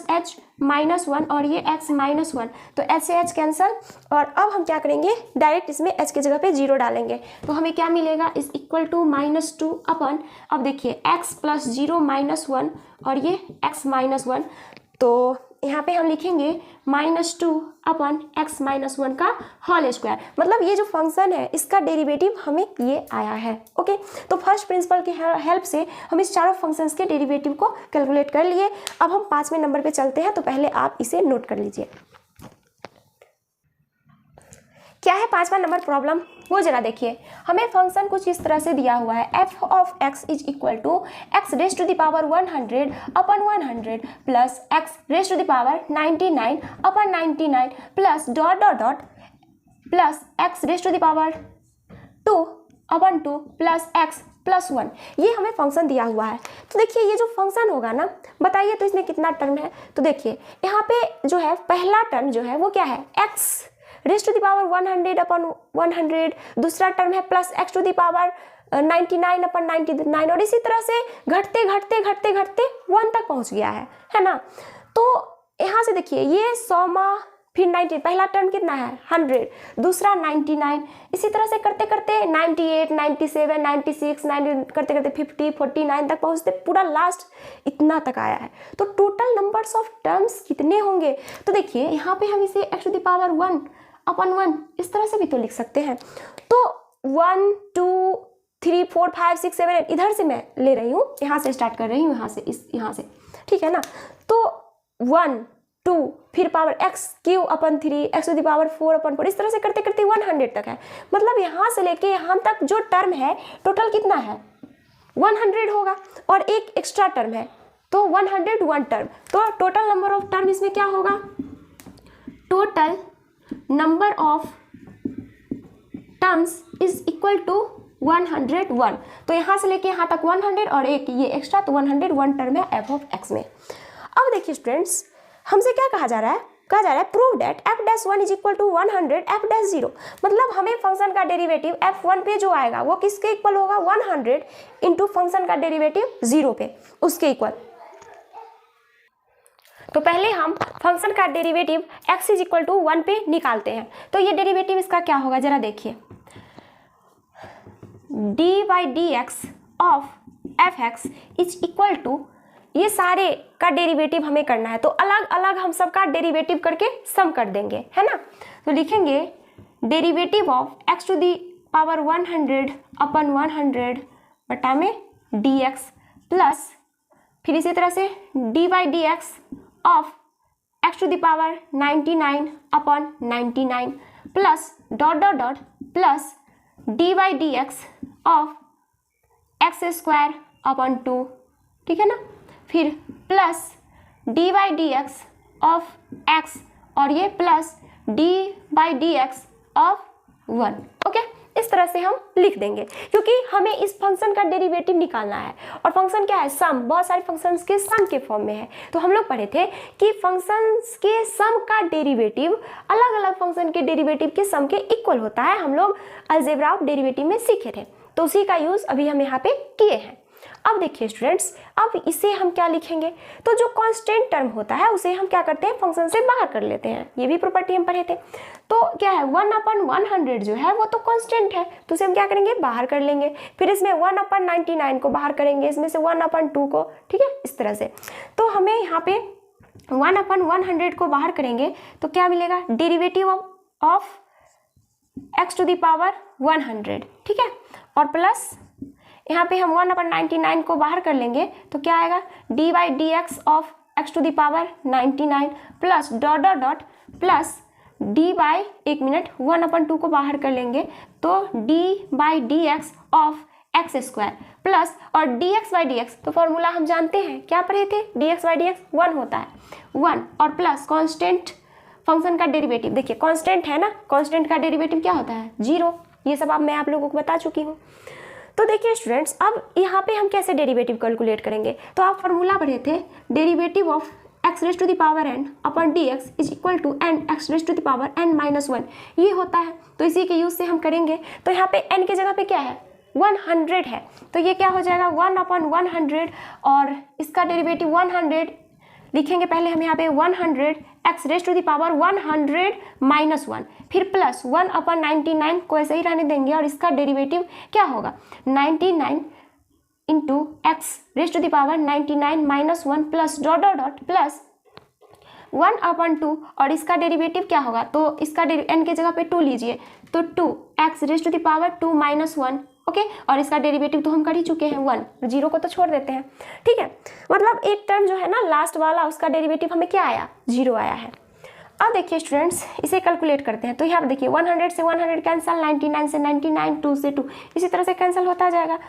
एच माइनस 1 और ये x माइनस 1, तो h से h कैंसल। और अब हम क्या करेंगे, डायरेक्ट इसमें h की जगह पे 0 डालेंगे, तो हमें क्या मिलेगा, इज इक्वल टू -2 अपॉन, अब देखिए x प्लस 0 माइनस 1 और ये x माइनस 1, तो यहाँ पे हम लिखेंगे -2 अपॉन x माइनस 1 का होल स्क्वायर। मतलब ये जो फंक्शन है इसका डेरिवेटिव हमें ये आया है। ओके, तो फर्स्ट प्रिंसिपल की हेल्प से हम इस चारों फंक्शंस के डेरिवेटिव को कैलकुलेट कर लिए। अब हम 5वें नंबर पे चलते हैं, तो पहले आप इसे नोट कर लीजिए। क्या है 5वां नंबर प्रॉब्लम, वो जरा देखिए। हमें फंक्शन कुछ इस तरह से दिया हुआ है, f of x is equal to x raise to the power 100 upon 100 plus x raise to the power 99 upon 99 plus dot dot dot plus x raise to the power 2/2 plus x plus 1, ये हमें function दिया हुआ है। तो देखिए ये जो function होगा ना, बताइए तो इसमें कितना टर्म है। तो देखिए यहाँ पे जो है पहला टर्म जो है वो क्या है, x raise to the power 100/100, दूसरा टर्म है plus x to the power 99/99, और इसी तरह से घटते घटते घटते घटते 1 तक पहुंच गया है ना। तो यहाँ से देखिए ये 100 फिर 90, पहला टर्म कितना है 100, दूसरा 99, इसी तरह से करते करते 98, 97, 96, 90 करते करते 50, 49 तक पहुँचते पूरा लास्ट इतना तक आया है। तो टोटल नंबर्स ऑफ टर्म्स कितने होंगे, तो देखिए यहाँ पे हम इसे x टू द पावर 1/1 इस तरह से भी तो लिख सकते हैं। तो 1 2 3 4 5 6 7 8 इधर से मैं ले रही हूँ, यहाँ से स्टार्ट कर रही हूँ, यहाँ से ठीक है ना। तो 1 2 फिर power x³ x to the power 4/4 इस तरह से करते करते 100 तक है। मतलब यहाँ से लेके यहाँ तक जो टर्म है टोटल कितना है 100 होगा, और एक एक्स्ट्रा टर्म है तो 101 टर्म। तो टोटल नंबर ऑफ टर्म इसमें क्या होगा, total number of terms is equal to 101। तो यहाँ से लेके यहाँ तक 100 और एक ये एक्स्ट्रा, तो 101 टर्म है f ऑफ x में। अब देखिए स्टूडेंट्स हमसे क्या कहा जा रहा है, prove that f'1 is equal to 100 f'0। मतलब हमें फंक्शन का डेरिवेटिव f1 पे जो आएगा वो किसके इक्वल होगा 100 इंटू फंक्शन का डेरिवेटिव 0 पे उसके इक्वल। तो पहले हम फंक्शन का derivative x is equal to 1 पे निकालते हैं। तो ये डेरिवेटिव इसका क्या होगा जरा देखिए, d/dx of f(x) is equal to, ये सारे का डेरिवेटिव हमें करना है तो अलग अलग हम सबका डेरिवेटिव करके सम कर देंगे, है ना। तो लिखेंगे derivative of x to the power 100/100 बटा में dx प्लस फिर इसी तरह से d/dx of x to the power 99/99 plus dot dot dot plus d/dx of x²/2, ठीक है ना। फिर प्लस d/dx ऑफ x और ये प्लस d/dx ऑफ 1। ओके, इस तरह से हम लिख देंगे क्योंकि हमें इस फंक्शन का डेरिवेटिव निकालना है और फंक्शन क्या है सम, बहुत सारे फंक्शंस के सम के फॉर्म में है। तो हम लोग पढ़े थे कि फंक्शंस के सम का डेरिवेटिव अलग अलग फंक्शन के डेरिवेटिव के सम के इक्वल होता है, हम लोग अलजेब्रा ऑफ डेरिवेटिव में सीखे थे। तो उसी का यूज अभी हम यहाँ पे किए हैं। अब देखिए स्टूडेंट्स, अब इसे हम क्या लिखेंगे, तो जो कांस्टेंट टर्म होता है उसे हम क्या करते हैं फंक्शन से बाहर कर लेते हैं, ये भी प्रॉपर्टी हम पढ़े थे। तो क्या है 1/100 जो है वो तो कांस्टेंट है तो उसे हम क्या करेंगे बाहर कर लेंगे। फिर इसमें 1/99 को बाहर करेंगे, इसमें से 1/2 को, ठीक है इस तरह से। तो हमें यहाँ पे 1/100 को बाहर करेंगे तो क्या मिलेगा, derivative of x to the power 100, ठीक है, और प्लस यहाँ पे हम 1/99 को बाहर कर लेंगे तो क्या आएगा d/dx of x to the power 99 plus dot dot dot plus d/1 2 को बाहर कर लेंगे तो d/dx ऑफ x² प्लस और dx/dx, तो फॉर्मूला हम जानते हैं क्या पढ़े थे, dx/dx 1 होता है 1 और प्लस कांस्टेंट फंक्शन का डेरिवेटिव, देखिए कांस्टेंट है ना, कांस्टेंट का डेरिवेटिव क्या होता है 0। ये सब अब मैं आप लोगों को बता चुकी हूँ। तो देखिए स्टूडेंट्स, अब यहाँ पे हम कैसे डेरिवेटिव कैलकुलेट करेंगे, तो आप फॉर्मूला पढ़े थे derivative of x raise to the power n upon dx is equal to n x raise to the power n-1 ये होता है। तो इसी के यूज से हम करेंगे। तो यहाँ पे n के जगह पे क्या है 100 है, तो ये क्या हो जाएगा 1/100 और इसका डेरिवेटिव 100 लिखेंगे। पहले हम यहाँ पे 100 x raise to the power 100-1 फिर प्लस 1/99 को ऐसे ही रहने देंगे और इसका डेरिवेटिव क्या होगा 99 into x raise to the power 99-1 plus dot dot dot plus 1/2 और इसका डेरिवेटिव क्या होगा, तो इसका n के जगह पे 2 लीजिए तो 2x raise to the power 2-1, okay, और इसका डेरिवेटिव तो हम कर ही चुके हैं 1, 0 को तो छोड़ देते हैं, ठीक है। मतलब एक टर्म जो है ना लास्ट वाला उसका डेरिवेटिव हमें क्या आया 0 आया है। अब देखिए स्टूडेंट्स, इसे कैलकुलेट करते हैं। तो यहाँ पर देखिए 100 से 100 कैंसिल, 99 से 99, 2 से 2 इसी तरह से कैंसिल होता जाएगा।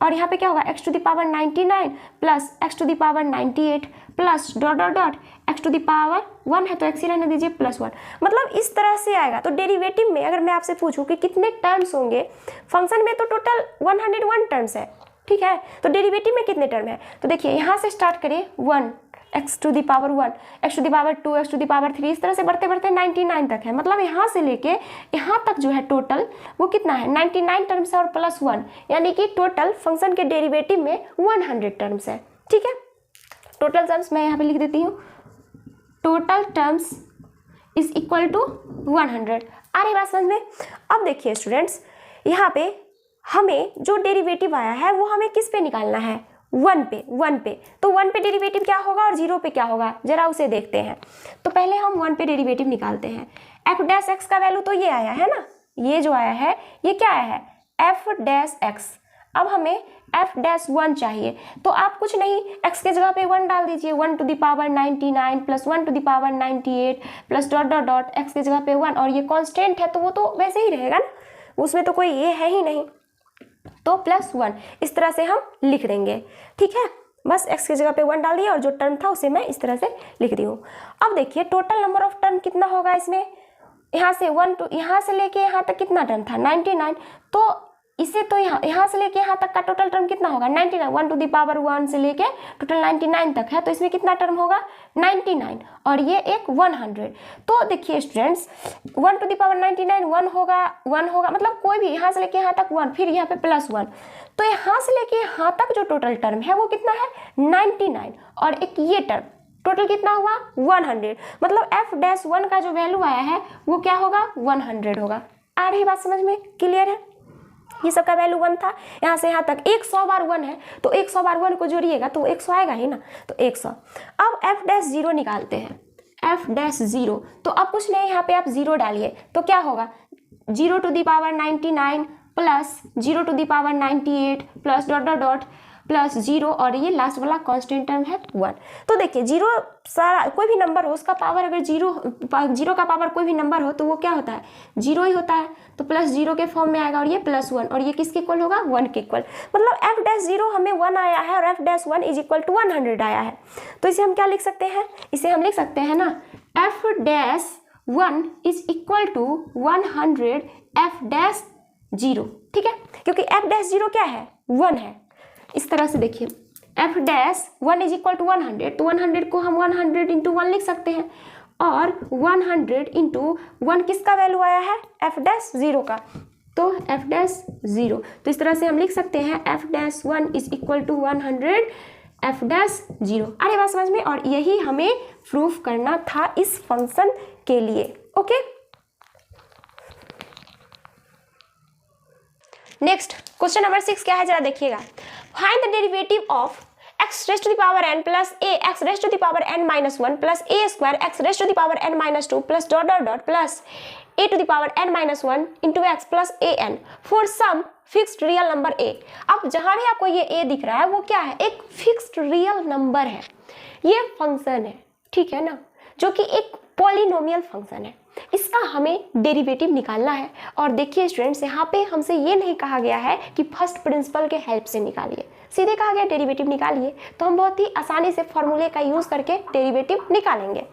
और यहाँ पे क्या होगा x to the power 99 plus x to the power 98 plus dot dot dot x to the power 1 है तो x ही रहने दीजिए प्लस 1। मतलब इस तरह से आएगा। तो डेरिवेटिव में अगर मैं आपसे पूछूं कि कितने टर्म्स होंगे, फंक्शन में तो टोटल 101 टर्म्स है, ठीक है, तो डेरिवेटिव में कितने टर्म है, तो देखिए यहाँ से स्टार्ट करिए 1 x to the power 1, x to the power 2, x to the power 3, इस तरह से बढ़ते बढ़ते 99 तक है। मतलब यहाँ से लेके यहाँ तक जो है टोटल वो कितना है 99 टर्म्स है और प्लस 1, यानी कि टोटल फंक्शन के डेरिवेटिव में 100 टर्म्स है। ठीक है, टोटल टर्म्स मैं यहाँ पे लिख देती हूँ, total terms is equal to 100। आ रही बात समझ में। अब देखिए स्टूडेंट्स, यहाँ पे हमें जो डेरिवेटिव आया है वो हमें किस पे निकालना है, 1 पे। तो 1 पे डेरिवेटिव क्या होगा और 0 पे क्या होगा, जरा उसे देखते हैं। तो पहले हम 1 पे डेरिवेटिव निकालते हैं। एफ डैश एक्स का वैल्यू तो ये आया है ना, ये जो आया है ये क्या आया है, एफ डैश एक्स। अब हमें एफ डैश 1 चाहिए, तो आप कुछ नहीं x के जगह पे 1 डाल दीजिए, 1 to the power 99 plus 1 to the power 98 plus dot dot dot x के जगह पे 1, और ये कांस्टेंट है तो वो तो वैसे ही रहेगा ना, उसमें तो कोई ये है ही नहीं, तो प्लस 1 इस तरह से हम लिख देंगे। ठीक है, बस x की जगह पे 1 डाल दिया और जो टर्म था उसे मैं इस तरह से लिख रही हूँ। अब देखिए टोटल नंबर ऑफ टर्म कितना होगा इसमें, यहाँ से 1 टू यहाँ से लेके यहाँ तक कितना टर्म था 99, तो इसे तो यहाँ से लेके यहाँ तक का टोटल टर्म कितना होगा 99, 1 टू द पावर 1 से लेके टोटल 99 तक है, तो इसमें कितना टर्म होगा 99 और ये एक 100। तो देखिए स्टूडेंट्स 1 टू द पावर 99 1 होगा, मतलब कोई भी यहाँ से लेके यहाँ तक 1, फिर यहाँ पे प्लस 1, तो यहाँ से लेके यहाँ तक जो टोटल टर्म है वो कितना है 99 और एक ये टर्म, टोटल कितना हुआ 100। मतलब एफ डैश 1 का जो वैल्यू आया है वो क्या होगा 100 होगा। आ रही बात समझ में, क्लियर है। ये सब का वैल्यू 1 था, यहाँ से यहाँ तक 100 बार 1 है, तो 100 बार 1 को जोड़िएगा तो 100 आएगा ही ना, तो 100। अब एफ डैश 0 निकालते हैं, एफ डैश 0, तो अब कुछ नहीं यहाँ पे आप 0 डालिए तो क्या होगा 0 to the power 99 plus 0 to the power 98 plus dot dot dot plus 0 और ये लास्ट वाला कांस्टेंट टर्म है 1। तो देखिए 0 सारा कोई भी नंबर हो उसका पावर अगर 0 का पावर कोई भी नंबर हो तो वो क्या होता है 0 ही होता है, तो प्लस 0 के फॉर्म में आएगा और ये प्लस 1 और ये किसके इक्वल होगा 1 के इक्वल। मतलब एफ डैश 0 हमें 1 आया है और f dash 1 is equal to 100 आया है, तो इसे हम क्या लिख सकते हैं, इसे हम लिख सकते हैं ना f dash 1 is equal to 100 f dash 0। ठीक है, क्योंकि एफ डैश 0 क्या है 1 है। इस तरह से देखिए f dash 1 is equal to 100, तो 100 को हम 100 इंटू 1 लिख सकते हैं और 100 इंटू 1 किसका वैल्यू आया है एफ डैश 0 का, तो एफ डैश 0, तो इस तरह से हम लिख सकते हैं f dash 1 is equal to 100 f dash 0। अरे बात समझ में, और यही हमें प्रूफ करना था इस फंक्शन के लिए। ओके, नेक्स्ट क्वेश्चन नंबर 6 क्या है जरा देखिएगा। Find the derivative of x raise to the power n plus a x raise to the power n minus 1 plus a square x raise to the power n minus 2 plus dot dot dot plus a to the power n minus 1 into x plus a n for some fixed real number a। अब जहां भी आपको ये a दिख रहा है वो क्या है, एक फिक्स्ड रियल नंबर है, ये फंक्शन है, ठीक है ना, जो कि एक पॉलिनोमियल फंक्शन है, इसका हमें डेरिवेटिव निकालना है। और देखिए स्टूडेंट्स, यहाँ पे हमसे ये नहीं कहा गया है कि फर्स्ट प्रिंसिपल के हेल्प से निकालिए, सीधे कहा गया डेरिवेटिव निकालिए, तो हम बहुत ही आसानी से फॉर्मूले का यूज करके डेरिवेटिव निकालेंगे।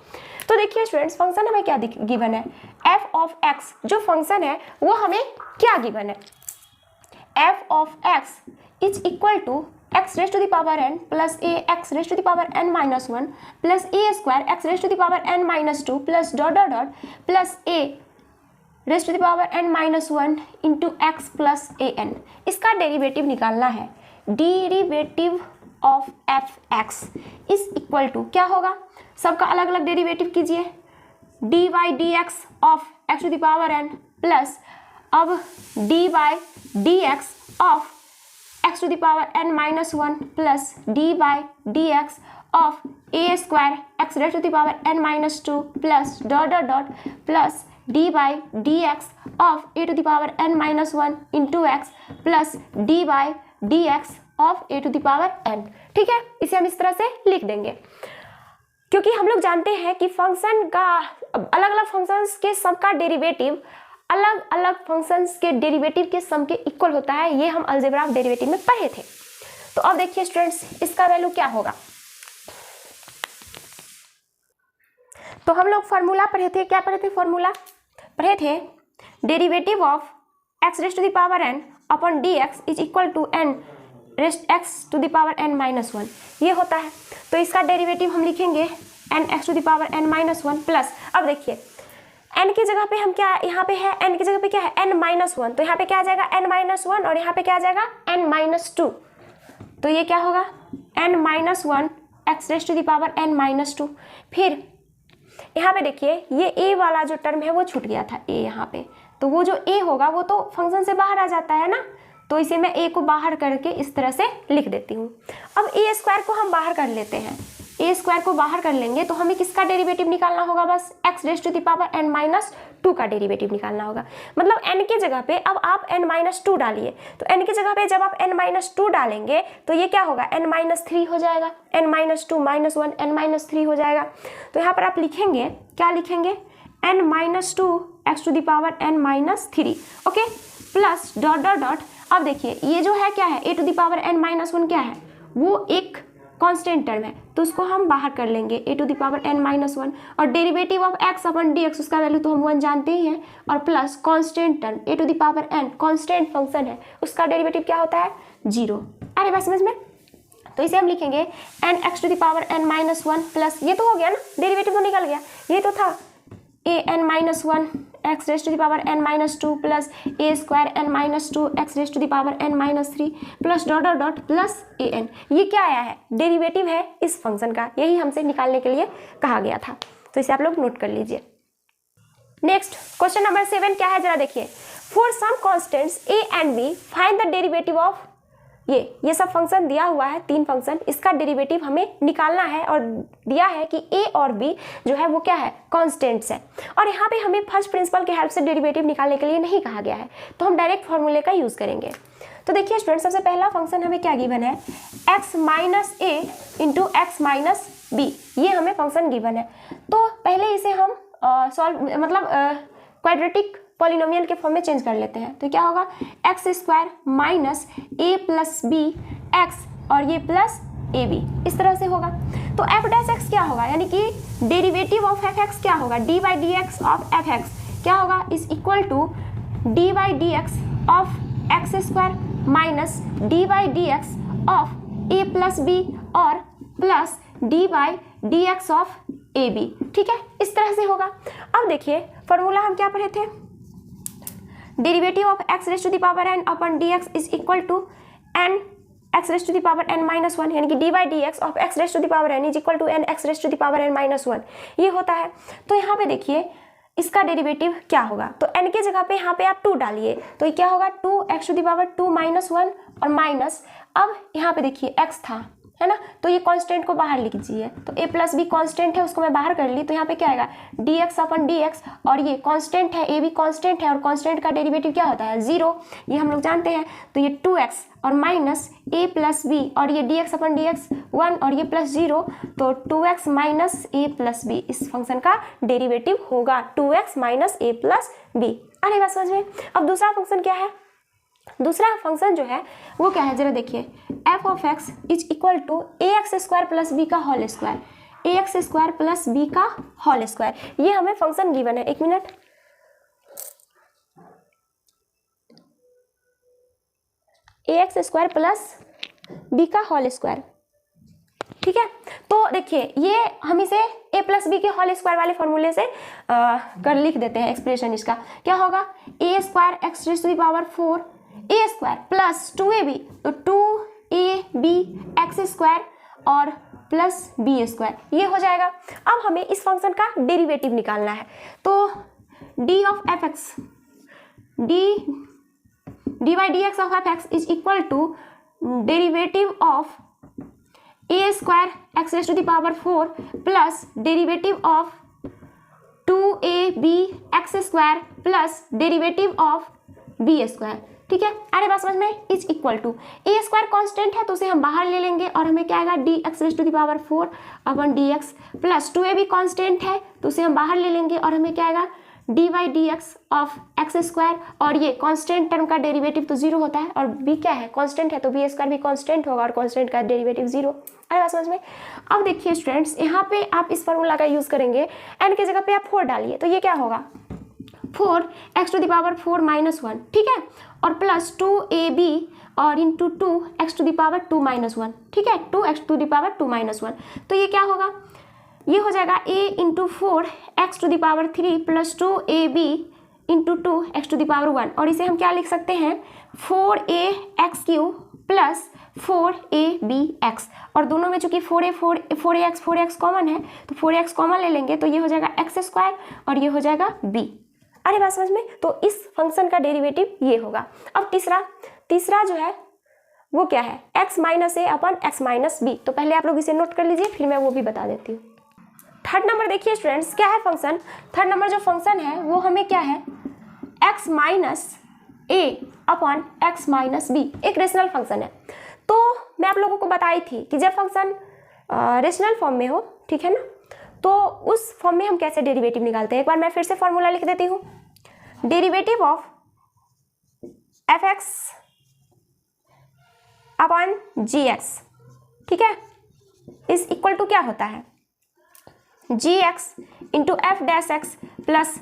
तो देखिए स्टूडेंट्स, फंक्शन हमें क्या गिवन है, एफ ऑफ एक्स जो फंक्शन है वो हमें क्या गिवन है, f of x is equal to x raise to the power n plus a x raise to the power n minus 1 plus a square x raise to the power n minus 2 plus dot dot dot plus a raise to the power n minus 1 into x plus a n। इसका derivative निकालना है, derivative of f x is equal to क्या होगा, सबका अलग अलग derivative कीजिए, d by d x of x to the power n plus अब d by d x of x to the power n minus 1 plus d by dx of a square x raised to the power n minus 2 plus dot dot dot plus d by dx of a to the power n minus 1 into x plus d by dx of a to the power n। ठीक है, इसे हम इस तरह से लिख देंगे, क्योंकि हम लोग जानते हैं कि फंक्शन का अलग अलग फंक्शंस के सबका डेरिवेटिव अलग अलग फंक्शंस के डेरिवेटिव के सम के इक्वल होता है, ये हम अलजेब्रा ऑफ डेरिवेटिव में पढ़े थे। तो अब देखिए स्टूडेंट्स, इसका वैल्यू क्या होगा। तो हम लोग फॉर्मूला पढ़े थे, क्या पढ़े थे, फॉर्मूला पढ़े थे, derivative of x raised to the power n upon dx is equal to n raised x to the power n minus 1, ये होता है। तो इसका डेरिवेटिव हम लिखेंगे n x to the power n minus 1 plus, अब देखिए n की जगह पे हम क्या, यहाँ पे है n की जगह पे क्या है n माइनस 1, तो यहाँ पे क्या आ जाएगा n माइनस 1 और यहाँ पे क्या आ जाएगा n माइनस 2, तो ये क्या होगा n minus 1 x raised to the power n minus 2। फिर यहाँ पे देखिए ये a वाला जो टर्म है वो छूट गया था, a यहाँ पे, तो वो जो a होगा वो तो फंक्शन से बाहर आ जाता है ना, तो इसे मैं a को बाहर करके इस तरह से लिख देती हूँ। अब a स्क्वायर को हम बाहर कर लेते हैं, a स्क्वायर को बाहर कर लेंगे तो हमें किसका डेरिवेटिव निकालना होगा, बस x raised to the power n minus 2 का डेरिवेटिव निकालना होगा। मतलब n की जगह पे अब आप n माइनस 2 डालिए, तो n की जगह पे जब आप n माइनस 2 डालेंगे तो ये क्या होगा n माइनस 3 हो जाएगा, n minus 2 minus 1 n minus 3 हो जाएगा। तो यहाँ पर आप लिखेंगे, क्या लिखेंगे, n minus 2 x to the power n minus 3, okay, plus dot dot dot. अब देखिए ये जो है क्या है, a to the power n minus 1 क्या है, वो एक कांस्टेंट टर्म है, तो उसको हम बाहर कर लेंगे a to the power n minus 1, और derivative of x upon dx उसका वैल्यू तो हम 1 जानते ही हैं, और plus constant term a to the power n constant function है, उसका डेरिवेटिव क्या होता है 0। अरे बात समझ में, तो इसे हम लिखेंगे n x to the power n minus 1 plus, ये तो हो गया ना, डेरिवेटिव तो निकल गया, ये तो था a n minus 1 x raised to the power n minus 2 plus a square n minus 2 x raised to the power n minus 3 plus dot dot dot plus a n। ये क्या आया है, डेरिवेटिव है इस फंक्शन का, यही हमसे निकालने के लिए कहा गया था, तो इसे आप लोग नोट कर लीजिए। नेक्स्ट क्वेश्चन नंबर 7 क्या है, जरा देखिए, for some constants a and b find the derivative of, ये सब फंक्शन दिया हुआ है, 3 फंक्शन, इसका डेरिवेटिव हमें निकालना है, और दिया है कि a और b जो है वो क्या है, कांस्टेंट्स है, और यहाँ पे हमें फर्स्ट प्रिंसिपल की हेल्प से डेरिवेटिव निकालने के लिए नहीं कहा गया है, तो हम डायरेक्ट फॉर्मूले का यूज करेंगे। तो देखिए स्टूडेंट, सबसे पहला फंक्शन हमें क्या गिवन है, x माइनस ए इंटू एक्स माइनस बी, ये हमें फंक्शन गिवन है। तो पहले इसे हम सॉल्व मतलब क्वाड्रेटिक पॉलिनोमियल के फॉर्म में चेंज कर लेते हैं, तो क्या होगा एक्स स्क्वायर माइनस ए प्लस बी एक्स और ये प्लस ए बी, इस तरह से होगा। तो एफ डैश एक्स क्या होगा, यानी कि डेरिवेटिव ऑफ एफ एक्स क्या होगा, d by d x of f x क्या होगा, is equal to d by d x of x square minus d by d x of a plus b और plus d by d x of a b, ठीक है, इस तरह से होगा। अब देखिए फॉर्मूला हम क्या पढ़े थे, derivative of x raised to the power n upon dx is equal to n x raised to the power n minus 1, यानी कि d by d x of x raised to the power n is equal to n x raised to the power n minus 1, ये होता है। तो यहाँ पे देखिए इसका डेरिवेटिव क्या होगा, तो n की जगह पे यहाँ पे आप 2 डालिए, तो ये क्या होगा 2x to the power 2 minus 1 और माइनस, अब यहाँ पे देखिए x था, है ना, तो ये कांस्टेंट को बाहर लिख दीजिए, तो a प्लस बी कॉन्स्टेंट है, उसको मैं बाहर कर ली, तो यहाँ पे क्या आएगा dx अपन dx, और ये कांस्टेंट है, a भी कांस्टेंट है, और कांस्टेंट का डेरिवेटिव क्या होता है 0, ये हम लोग जानते हैं, तो ये 2x और माइनस a प्लस बी और ये dx अपन dx 1 और ये प्लस 0, तो 2x minus a plus b इस फंक्शन का डेरिवेटिव होगा 2x minus a plus B. अरे बात समझ में। अब दूसरा फंक्शन क्या है, दूसरा फंक्शन जो है वो क्या है, जरा देखिए, f of x is equal to a x square plus b का whole square, a x square plus b का होल स्क्वायर, ये हमें फंक्शन गिवन है। एक minute, a x square plus b का होल स्क्वायर, ठीक है। तो देखिए ये हम इसे a प्लस बी के होल स्क्वायर वाले फॉर्मूले से कर लिख देते हैं, एक्सप्रेशन इसका क्या होगा, a square x raise to the power 4 a square plus 2ab, तो 2ab एक्स स्क्वायर और प्लस बी स्क्वायर, ये हो जाएगा। अब हमें इस फंक्शन का डेरिवेटिव निकालना है, तो d of f x d by d x of f x is equal to derivative of a square x raise to the power 4 plus derivative of 2ab x square plus derivative of b square, ठीक है। अरे बात समझ में, is equal to a square constant है तो उसे हम बाहर ले लेंगे और हमें क्या आएगा d x raise to the power 4 upon d x plus 2ab constant है तो उसे हम बाहर ले लेंगे और हमें क्या आएगा d y d x of x square, और ये कांस्टेंट टर्म का डेरिवेटिव तो जीरो होता है, और बी क्या है, कांस्टेंट है, तो बी स्क्वायर भी कांस्टेंट होगा और कांस्टेंट का डेरिवेटिव जीरो। अरे बात समझ में। अब देखिए स्टूडेंट्स, यहाँ पे आप इस फॉर्मूला का यूज करेंगे, एन की जगह पे आप 4 डालिए, तो ये क्या होगा 4x⁴ माइनस 1, ठीक है, और प्लस 2ab और इंटू 2x⁴ माइनस 1, ठीक है, 2x⁴ माइनस 1, तो ये क्या होगा, ये हो जाएगा a into 4x⁴ plus 2ab into 2x⁴ और इसे हम क्या लिख सकते हैं 4ax³ प्लस 4abx, और दोनों में चूंकि 4ax कॉमन है तो 4x कॉमन ले लेंगे, तो ये हो जाएगा x² और ये हो जाएगा b। अरे बात समझ में। तो इस फंक्शन का डेरिवेटिव ये होगा। अब तीसरा जो है वो क्या है, x माइनस ए अपन x माइनस बी, तो पहले आप लोग इसे नोट कर लीजिए, फिर मैं वो भी बता देती हूँ। थर्ड नंबर देखिए स्टूडेंट्स, क्या है फंक्शन, थर्ड नंबर जो फंक्शन है वो हमें क्या है x माइनस ए अपॉन एक्स माइनस बी, एक रेशनल फंक्शन है। तो मैं आप लोगों को बताई थी कि जब फंक्शन रेशनल फॉर्म में हो, ठीक है ना, तो उस फॉर्म में हम कैसे डेरिवेटिव निकालते हैं। एक बार मैं फिर से फॉर्मूला लिख देती हूँ, derivative of f x upon g x, ठीक है, इज इक्वल टू क्या होता है g x into f dash x plus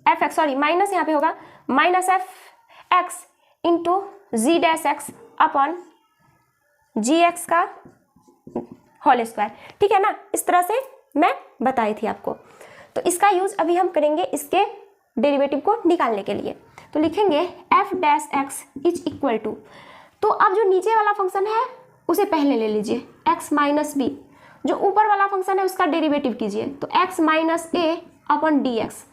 f x, sorry minus यहाँ पे होगा minus f x into g dash x upon g x का whole square, ठीक है ना। इस तरह से मैं बताई थी आपको। तो इसका यूज अभी हम करेंगे इसके डेरिवेटिव को निकालने के लिए। तो लिखेंगे f dash x is equal to, तो अब जो नीचे वाला फंक्शन है उसे पहले ले लीजिए एक्स माइनस बी, जो ऊपर वाला फंक्शन है उसका डेरिवेटिव कीजिए, तो एक्स माइनस ए अपॉन डी एक्स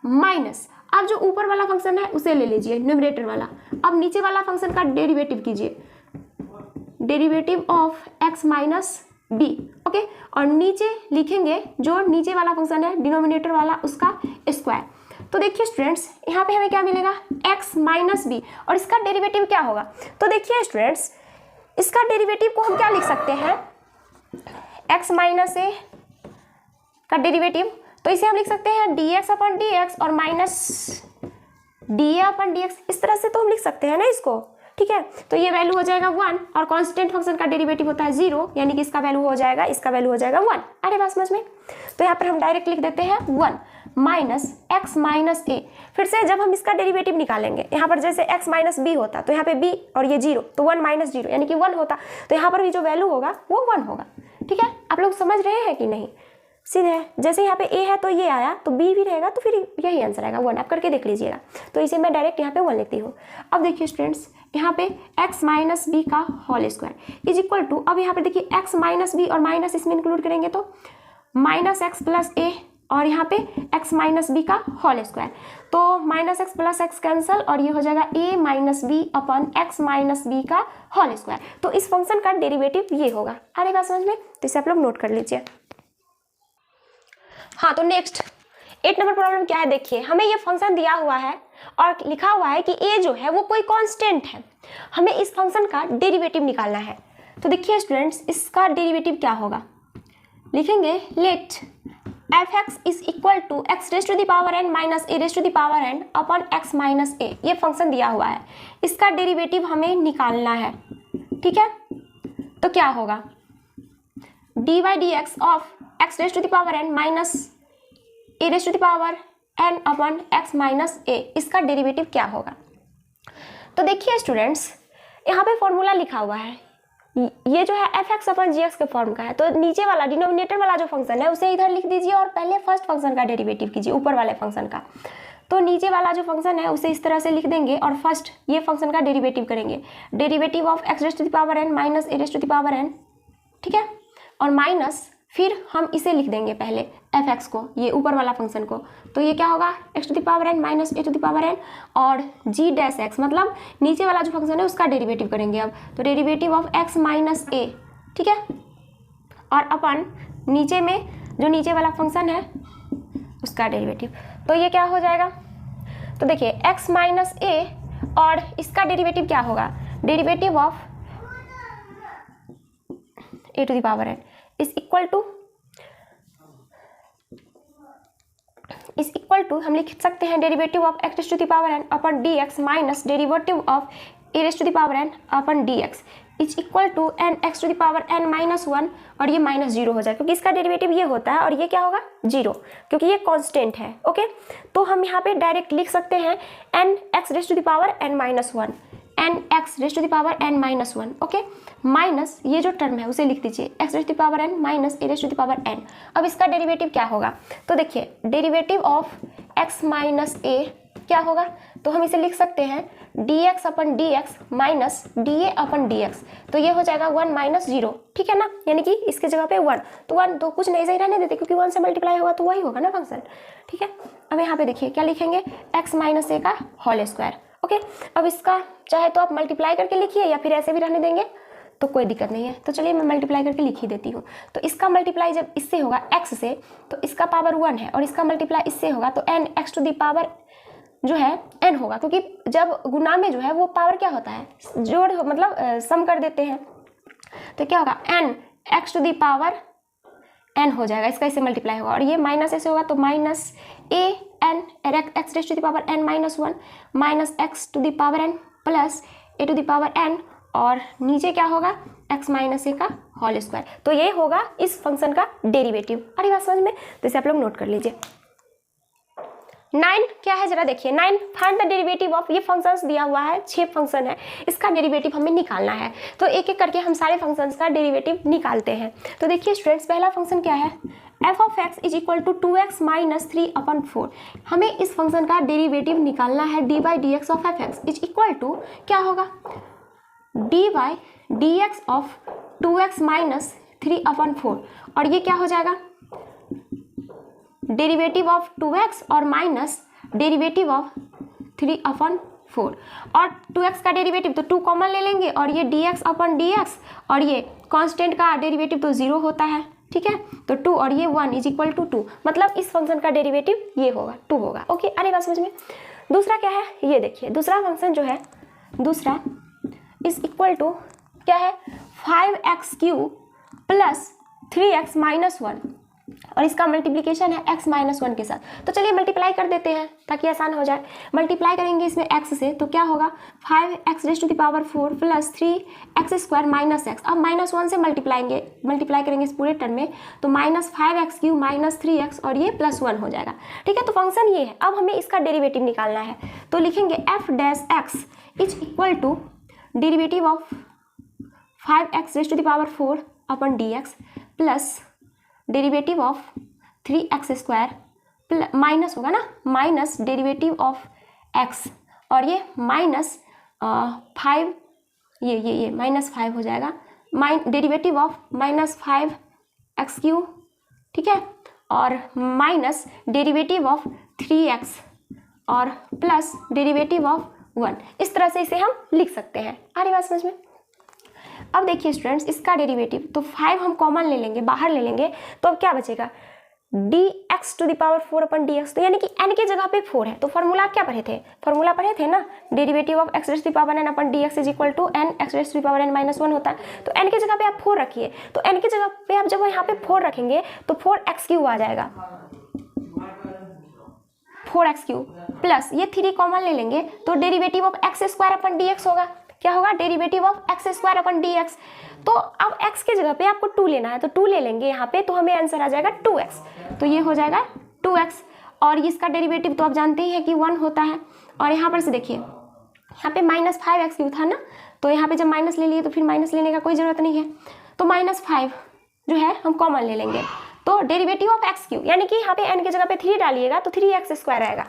माइनस, अब जो ऊपर वाला फंक्शन है उसे ले लीजिए न्यूमरेटर वाला, अब नीचे वाला फंक्शन का डेरिवेटिव कीजिए, derivative of x minus b, okay, और नीचे लिखेंगे जो नीचे वाला फंक्शन है डिनोमिनेटर वाला उसका स्क्वायर। तो देखिए स्टूडेंट्स, यहाँ पे हमें क्या मिलेगा x माइनस बी, और इसका डेरिवेटिव क्या होगा। तो देखिए स्टूडेंट्स, इसका डेरिवेटिव को हम क्या लिख सकते हैं, x माइनस ए का डेरिवेटिव, तो इसे हम लिख सकते हैं dx अपॉन dx और माइनस डी अपॉन dx, इस तरह से तो हम लिख सकते हैं ना इसको, ठीक है। तो ये वैल्यू हो जाएगा 1 और कांस्टेंट फंक्शन का डेरिवेटिव होता है 0, यानी कि इसका वैल्यू हो जाएगा 1। अरे बात समझ में। तो यहाँ पर हम डायरेक्ट लिख देते हैं 1 माइनस एक्स माइनस ए। फिर से जब हम इसका डेरिवेटिव निकालेंगे, यहाँ पर जैसे x माइनस बी होता तो यहाँ पे b और ये 0, तो 1 माइनस 0 यानी कि 1 होता, तो यहाँ पर भी जो वैल्यू होगा वो 1 होगा, ठीक है। आप लोग समझ रहे हैं कि नहीं, सीधे जैसे यहाँ पे a है तो ये आया, तो b भी रहेगा, तो फिर यही आंसर आएगा 1, आप करके देख लीजिएगा। तो इसे मैं डायरेक्ट यहाँ पे 1 लिखती हूँ। अब देखिए स्टूडेंट्स, यहाँ पे x माइनस बी का whole square is equal to, अब यहाँ पे देखिए x माइनस बी और माइनस इसमें इंक्लूड करेंगे तो माइनस एक्स प्लस ए, और यहाँ पे x माइनस बी का होल स्क्वायर, तो minus x plus x cancel और ये हो जाएगा a minus b upon x minus b का होल स्क्वायर। तो इस फंक्शन का डेरिवेटिव ये होगा। अरे बात समझ में। तो इसे आप लोग नोट कर लीजिए। हाँ, तो नेक्स्ट 8 नंबर प्रॉब्लम क्या है, देखिए हमें ये फंक्शन दिया हुआ है और लिखा हुआ है कि a जो है वो कोई कांस्टेंट है, हमें इस फंक्शन का डेरिवेटिव निकालना है। तो देखिए स्टूडेंट्स, इसका डेरिवेटिव क्या होगा, लिखेंगे let f x is equal to x raise to the power n minus a raise to the power n upon x minus a, ये फंक्शन दिया हुआ है, इसका डेरिवेटिव हमें निकालना है, ठीक है। तो क्या होगा d y d x of x raise to the power n minus a raise to the power n upon x minus a, इसका डेरिवेटिव क्या होगा। तो देखिए स्टूडेंट्स, यहाँ पे फॉर्मूला लिखा हुआ है, ये जो है f x upon g x के फॉर्म का है, तो नीचे वाला डिनोमिनेटर वाला जो फंक्शन है उसे इधर लिख दीजिए और पहले फर्स्ट फंक्शन का डेरिवेटिव कीजिए ऊपर वाले फंक्शन का। तो नीचे वाला जो फंक्शन है उसे इस तरह से लिख देंगे और फर्स्ट ये फंक्शन का डेरिवेटिव करेंगे, derivative of x raise to the power n minus a raise to the power n, ठीक है, और माइनस फिर हम इसे लिख देंगे पहले एफ एक्स को, ये ऊपर वाला फंक्शन को, तो ये क्या होगा x to the power n minus a to the power n और जी डैश एक्स, मतलब नीचे वाला जो फंक्शन है उसका डेरिवेटिव करेंगे अब, तो डेरिवेटिव ऑफ एक्स माइनस ए, ठीक है, और अपन नीचे में जो नीचे वाला फंक्शन है उसका डेरिवेटिव, तो ये क्या हो जाएगा। तो देखिए एक्स माइनस ए और इसका डेरिवेटिव क्या होगा, derivative of a to the power n is equal to is equal to, हम लिख सकते हैं derivative of x to the power n upon d x minus derivative of a raise to the power n upon d x is equal to n x to the power n minus 1 और ये minus 0 हो जाए क्योंकि इसका derivative ये होता है और ये क्या होगा 0 क्योंकि ये कांस्टेंट है। ओके, तो हम यहाँ पे डायरेक्ट लिख सकते हैं n x raise to the power n minus 1, n x raise to the power n minus 1। Okay, minus ये जो टर्म है उसे लिख दीजिए x raise to the power n minus a raise to the power n. अब इसका derivative क्या होगा, तो देखिए derivative of x minus a क्या होगा, तो हम इसे लिख सकते हैं d x upon d x minus D A upon d x, तो ये हो जाएगा 1 माइनस 0, ठीक है ना, यानी कि इसके जगह पे 1, तो 1 तो कुछ नहीं सही रहने देते क्योंकि 1 से मल्टीप्लाई होगा तो वही होगा ना फंक्शन, ठीक है। अब यहाँ पे देखिए क्या लिखेंगे एक्स माइनस ए का होल स्क्वायर। ओके, अब इसका चाहे तो आप मल्टीप्लाई करके लिखिए या फिर ऐसे भी रहने देंगे तो कोई दिक्कत नहीं है, तो चलिए मैं मल्टीप्लाई करके लिख ही देती हूँ। तो इसका मल्टीप्लाई जब इससे होगा x से तो इसका पावर 1 है और इसका मल्टीप्लाई इससे होगा तो n x to the power जो है n होगा क्योंकि जब गुना में जो है वो पावर क्या होता है जोड़, मतलब सम कर देते हैं, तो क्या होगा n x to the power n हो जाएगा, इसका इससे मल्टीप्लाई होगा और ये माइनस ऐसे होगा तो minus a n x raise to the power n minus 1 minus x to the power n plus a to the power n और नीचे क्या होगा x माइनस ए का होल स्क्वायर। तो ये होगा इस फंक्शन का डेरिवेटिव। अरे बात समझ में, तो इसे आप लोग नोट कर लीजिए। 9 क्या है जरा देखिए, 9 फाइंड द डेरिवेटिव ऑफ, ये फंक्शंस दिया हुआ है 6 फंक्शन है, इसका डेरिवेटिव हमें निकालना है। तो एक एक करके हम सारे फंक्शंस का डेरिवेटिव निकालते हैं। तो देखिए स्टूडेंट्स, पहला फंक्शन क्या है, f of x is equal to 2x minus 3/4। हमें इस फंक्शन का डेरिवेटिव निकालना है d by d x of f x is equal to क्या होगा d by d x of 2x minus 3/4 और ये क्या हो जाएगा डेरिवेटिव ऑफ 2x और माइनस डेरिवेटिव ऑफ 3/4 और 2x का डेरिवेटिव तो 2 कॉमन ले लेंगे और ये dx अपन dx और ये कांस्टेंट का डेरिवेटिव तो 0 होता है, ठीक है, तो 2 और ये 1 इज इक्वल टू 2, मतलब इस फंक्शन का डेरिवेटिव ये होगा 2 होगा। ओके, अरे बात समझ में। दूसरा क्या है, ये देखिए दूसरा फंक्शन जो है, दूसरा इज इक्वल टू क्या है 5x³ प्लस 3x माइनस 1 और इसका मल्टीप्लिकेशन है x माइनस 1 के साथ। तो चलिए मल्टीप्लाई कर देते हैं ताकि आसान हो जाए। मल्टीप्लाई करेंगे इसमें x से तो क्या होगा 5x raise to the power 4 plus 3x² minus x। अब माइनस 1 से मल्टीप्लाई करेंगे इस पूरे टर्म में तो माइनस 5x³ माइनस 3x और ये प्लस 1 हो जाएगा, ठीक है। तो फंक्शन ये है, अब हमें इसका डेरिवेटिव निकालना है तो लिखेंगे f dash x is equal to derivative of 5x raise to the power 4 upon dx plus derivative of 3x² minus होगा ना माइनस डेरिवेटिव ऑफ x और ये माइनस 5 ये माइनस 5 हो जाएगा डेरिवेटिव ऑफ माइनस 5x³, ठीक है, और माइनस डेरिवेटिव ऑफ 3x और प्लस डेरिवेटिव ऑफ 1। इस तरह से इसे हम लिख सकते हैं। आ रही बात समझ में। अब देखिए स्टूडेंट्स, इसका डेरिवेटिव तो 5 हम कॉमन ले लेंगे, बाहर ले लेंगे, तो अब क्या बचेगा dx to the power 4 upon dx, तो यानी कि n की जगह पे 4 है। तो फॉर्मूला क्या पढ़े थे, फॉर्मूला पढ़े थे ना, derivative of x raise to the power n upon dx is equal to n x raise to the power n minus 1 होता है। तो n की जगह पे आप 4 रखिए, तो n की जगह पे आप जब यहाँ पे 4 रखेंगे तो 4x³ आ जाएगा, 4x³ प्लस ये 3 कॉमन ले लेंगे तो derivative of x² upon dx होगा, क्या होगा derivative of x² upon dx। तो अब x की जगह पे आपको 2 लेना है तो 2 ले लेंगे यहाँ पे, तो हमें आंसर आ जाएगा 2x, तो ये हो जाएगा 2x और इसका डेरिवेटिव तो आप जानते ही हैं कि 1 होता है। और यहाँ पर से देखिए यहाँ पे माइनस 5x³ था ना, तो यहाँ पे जब माइनस ले लिए तो फिर माइनस लेने का कोई ज़रूरत नहीं है, तो माइनस 5 जो है हम कॉमन ले लेंगे तो डेरिवेटिव ऑफ x³ यानी कि यहाँ पे n की जगह पे 3 डालिएगा तो 3x² आएगा,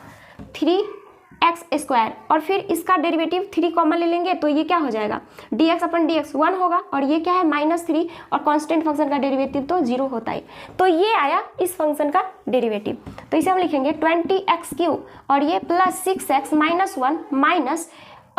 3x² और फिर इसका डेरिवेटिव 3 कॉमन ले लेंगे तो ये क्या हो जाएगा dx अपन dx 1 होगा और ये क्या है -3 और कांस्टेंट फंक्शन का डेरिवेटिव तो 0 होता है। तो ये आया इस फंक्शन का डेरिवेटिव, तो इसे हम लिखेंगे 20x³ और ये plus 6x minus 1 minus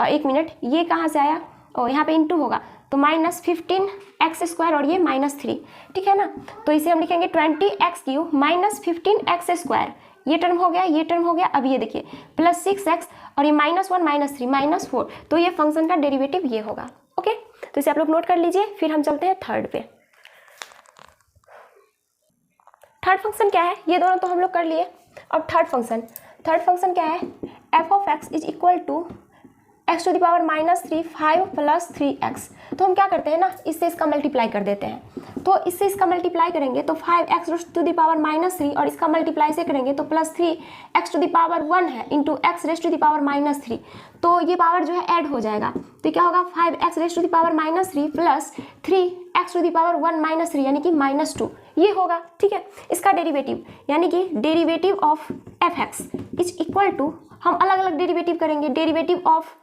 1 minute ये कहाँ से आया, और यहाँ पे इंटू होगा तो माइनस 15x² और ये -3, ठीक है ना। तो इसे हम लिखेंगे 20x³ माइनस 15x², ये टर्म हो गया, ये टर्म हो गया। अब ये देखिए प्लस 6x और ये -1 -3 -4, तो ये फंक्शन का डेरिवेटिव ये होगा। ओके, तो इसे आप लोग नोट कर लीजिए। फिर हम चलते हैं थर्ड पे। थर्ड फंक्शन क्या है, ये दोनों तो हम लोग कर लिए। अब थर्ड फंक्शन क्या है, f of x is equal to x to the power -3 5 + 3x। तो हम क्या करते हैं ना, इससे इसका मल्टीप्लाई कर देते हैं। तो इससे इसका मल्टीप्लाई करेंगे तो 5x टू द पावर -3 और इसका मल्टीप्लाई से करेंगे तो +3x टू द पावर 1 है into x raise to the power -3। तो ये पावर जो है ऐड हो जाएगा, तो क्या होगा 5x raise to the power -3 plus 3x to the power 1 -3 यानी कि -2 ये होगा। ठीक है, इसका डेरिवेटिव यानी कि derivative of f x is equal to, हम अलग अलग डेरिवेटिव करेंगे, derivative of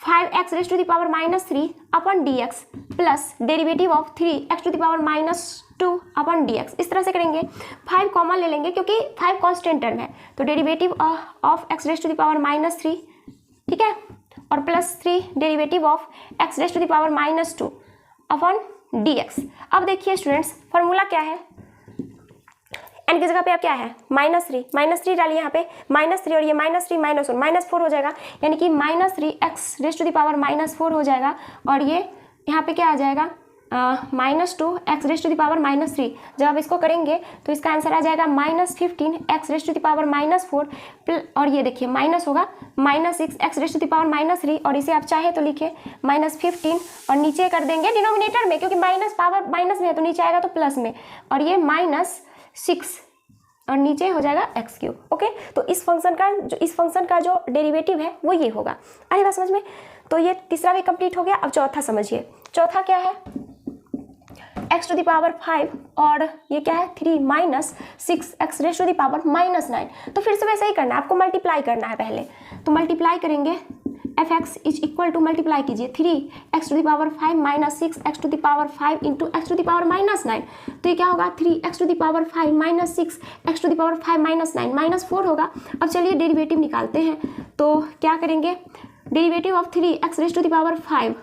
5x raise to the power -3 upon dx plus derivative of 3x to the power -2 upon dx। इस तरह से करेंगे, 5 कॉमन ले लेंगे क्योंकि 5 कांस्टेंट टर्म है, तो derivative of x raise to the power -3, ठीक है, और +3 derivative of x raise to the power -2 upon dx। अब देखिए स्टूडेंट्स, फॉर्मूला क्या है, n की जगह पे अब क्या है -3 डालिए यहाँ पे, -3 और ये -3 -1 -4 हो जाएगा, यानी कि -3x raise to the power -4 हो जाएगा, और ये यहाँ पे क्या आ जाएगा -2x raise to the power -3। जब आप इसको करेंगे तो इसका आंसर आ जाएगा -15x rays to the power -4 और ये देखिए माइनस होगा -6x raise to the power -3, और इसे आप चाहे तो लिखिए -15 और नीचे कर देंगे डिनोमिनेटर में, क्योंकि माइनस पावर माइनस में है तो नीचे आएगा तो प्लस में, और ये -6 और नीचे हो जाएगा x3। ओके, तो इस फंक्शन का जो डेरिवेटिव है वो ये होगा। अरे बात समझ में, तो ये तीसरा भी कंप्लीट हो गया। अब चौथा समझिए, चौथा क्या है, x टू द पावर 5 और ये क्या है 3 - 6x raise to the power -9। तो फिर से वैसे ही करना है, आपको मल्टीप्लाई करना है पहले, तो मल्टीप्लाई करेंगे f x is equal to, multiply कीजिए 3x to the power 5 - 6x to the power 5 into x to the power -9। तो ये क्या होगा 3x to the power 5 - 6x to the power 5 -9 -4 होगा। अब चलिए डेरिवेटिव निकालते हैं, तो क्या करेंगे, derivative of 3x raise to the power 5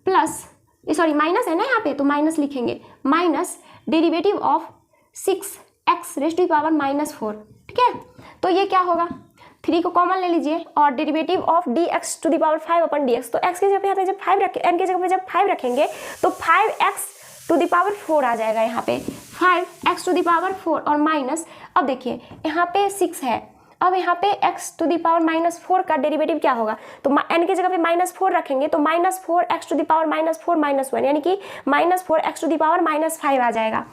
plus, sorry minus है ना यहाँ पे तो माइनस लिखेंगे, minus derivative of 6x raise to the power -4। ठीक है, तो ये क्या होगा, 3 को कॉमन ले लीजिए और derivative of dx to the power 5 upon dx। तो x की जगह पे यहाँ पे जब 5 रखें, n की जगह पे जब 5 रखेंगे तो 5x टू द पावर 4 आ जाएगा, यहाँ पे 5x टू द पावर 4 और माइनस, अब देखिए यहाँ पे 6 है, अब यहाँ पे x टू द पावर -4 का डेरिवेटिव क्या होगा, तो n की जगह पे -4 रखेंगे तो -4x टू द पावर -4 -1 यानी कि -4x टू द पावर -5 आ जाएगा,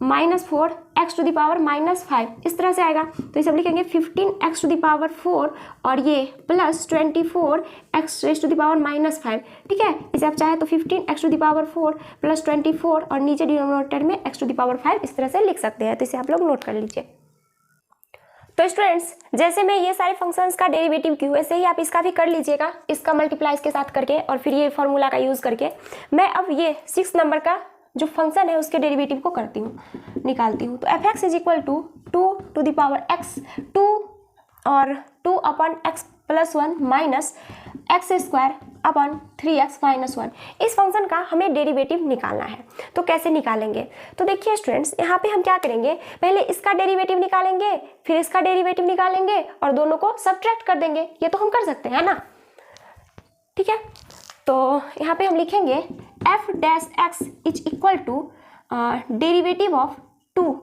-4x टू द पावर -5 इस तरह से आएगा। तो ये सब लिखेंगे 15x टू द पावर 4 और ये plus 24x raise to the power -5। ठीक है, इसे आप चाहे तो 15x to the power 4 plus 24 और नीचे डिनोमिनेटर में x टू द पावर 5 इस तरह से लिख सकते हैं। तो इसे आप लोग नोट कर लीजिए। तो स्टूडेंट्स, जैसे मैं ये सारे फंक्शंस का डेरिवेटिव की हूँ वैसे ही आप इसका भी कर लीजिएगा, इसका मल्टीप्लाई इसके साथ करके और फिर ये फॉर्मूला का यूज़ करके। मैं अब ये 6 नंबर का जो फंक्शन है उसके डेरिवेटिव को करती हूँ, निकालती हूँ। तो f x is equal to 2 to the power x 2 और 2 अपन x plus 1 minus x square upon 3x minus 1। इस फंक्शन का हमें डेरिवेटिव निकालना है। तो कैसे निकालेंगे, तो देखिए स्टूडेंट्स, यहाँ पे हम क्या करेंगे, पहले इसका डेरिवेटिव निकालेंगे, फिर इसका डेरिवेटिव निकालेंगे और दोनों को सब्ट्रैक्ट कर देंगे। ये तो हम कर सकते हैं ना, ठीक है। तो यहाँ पे हम लिखेंगे f dash x is equal to derivative of 2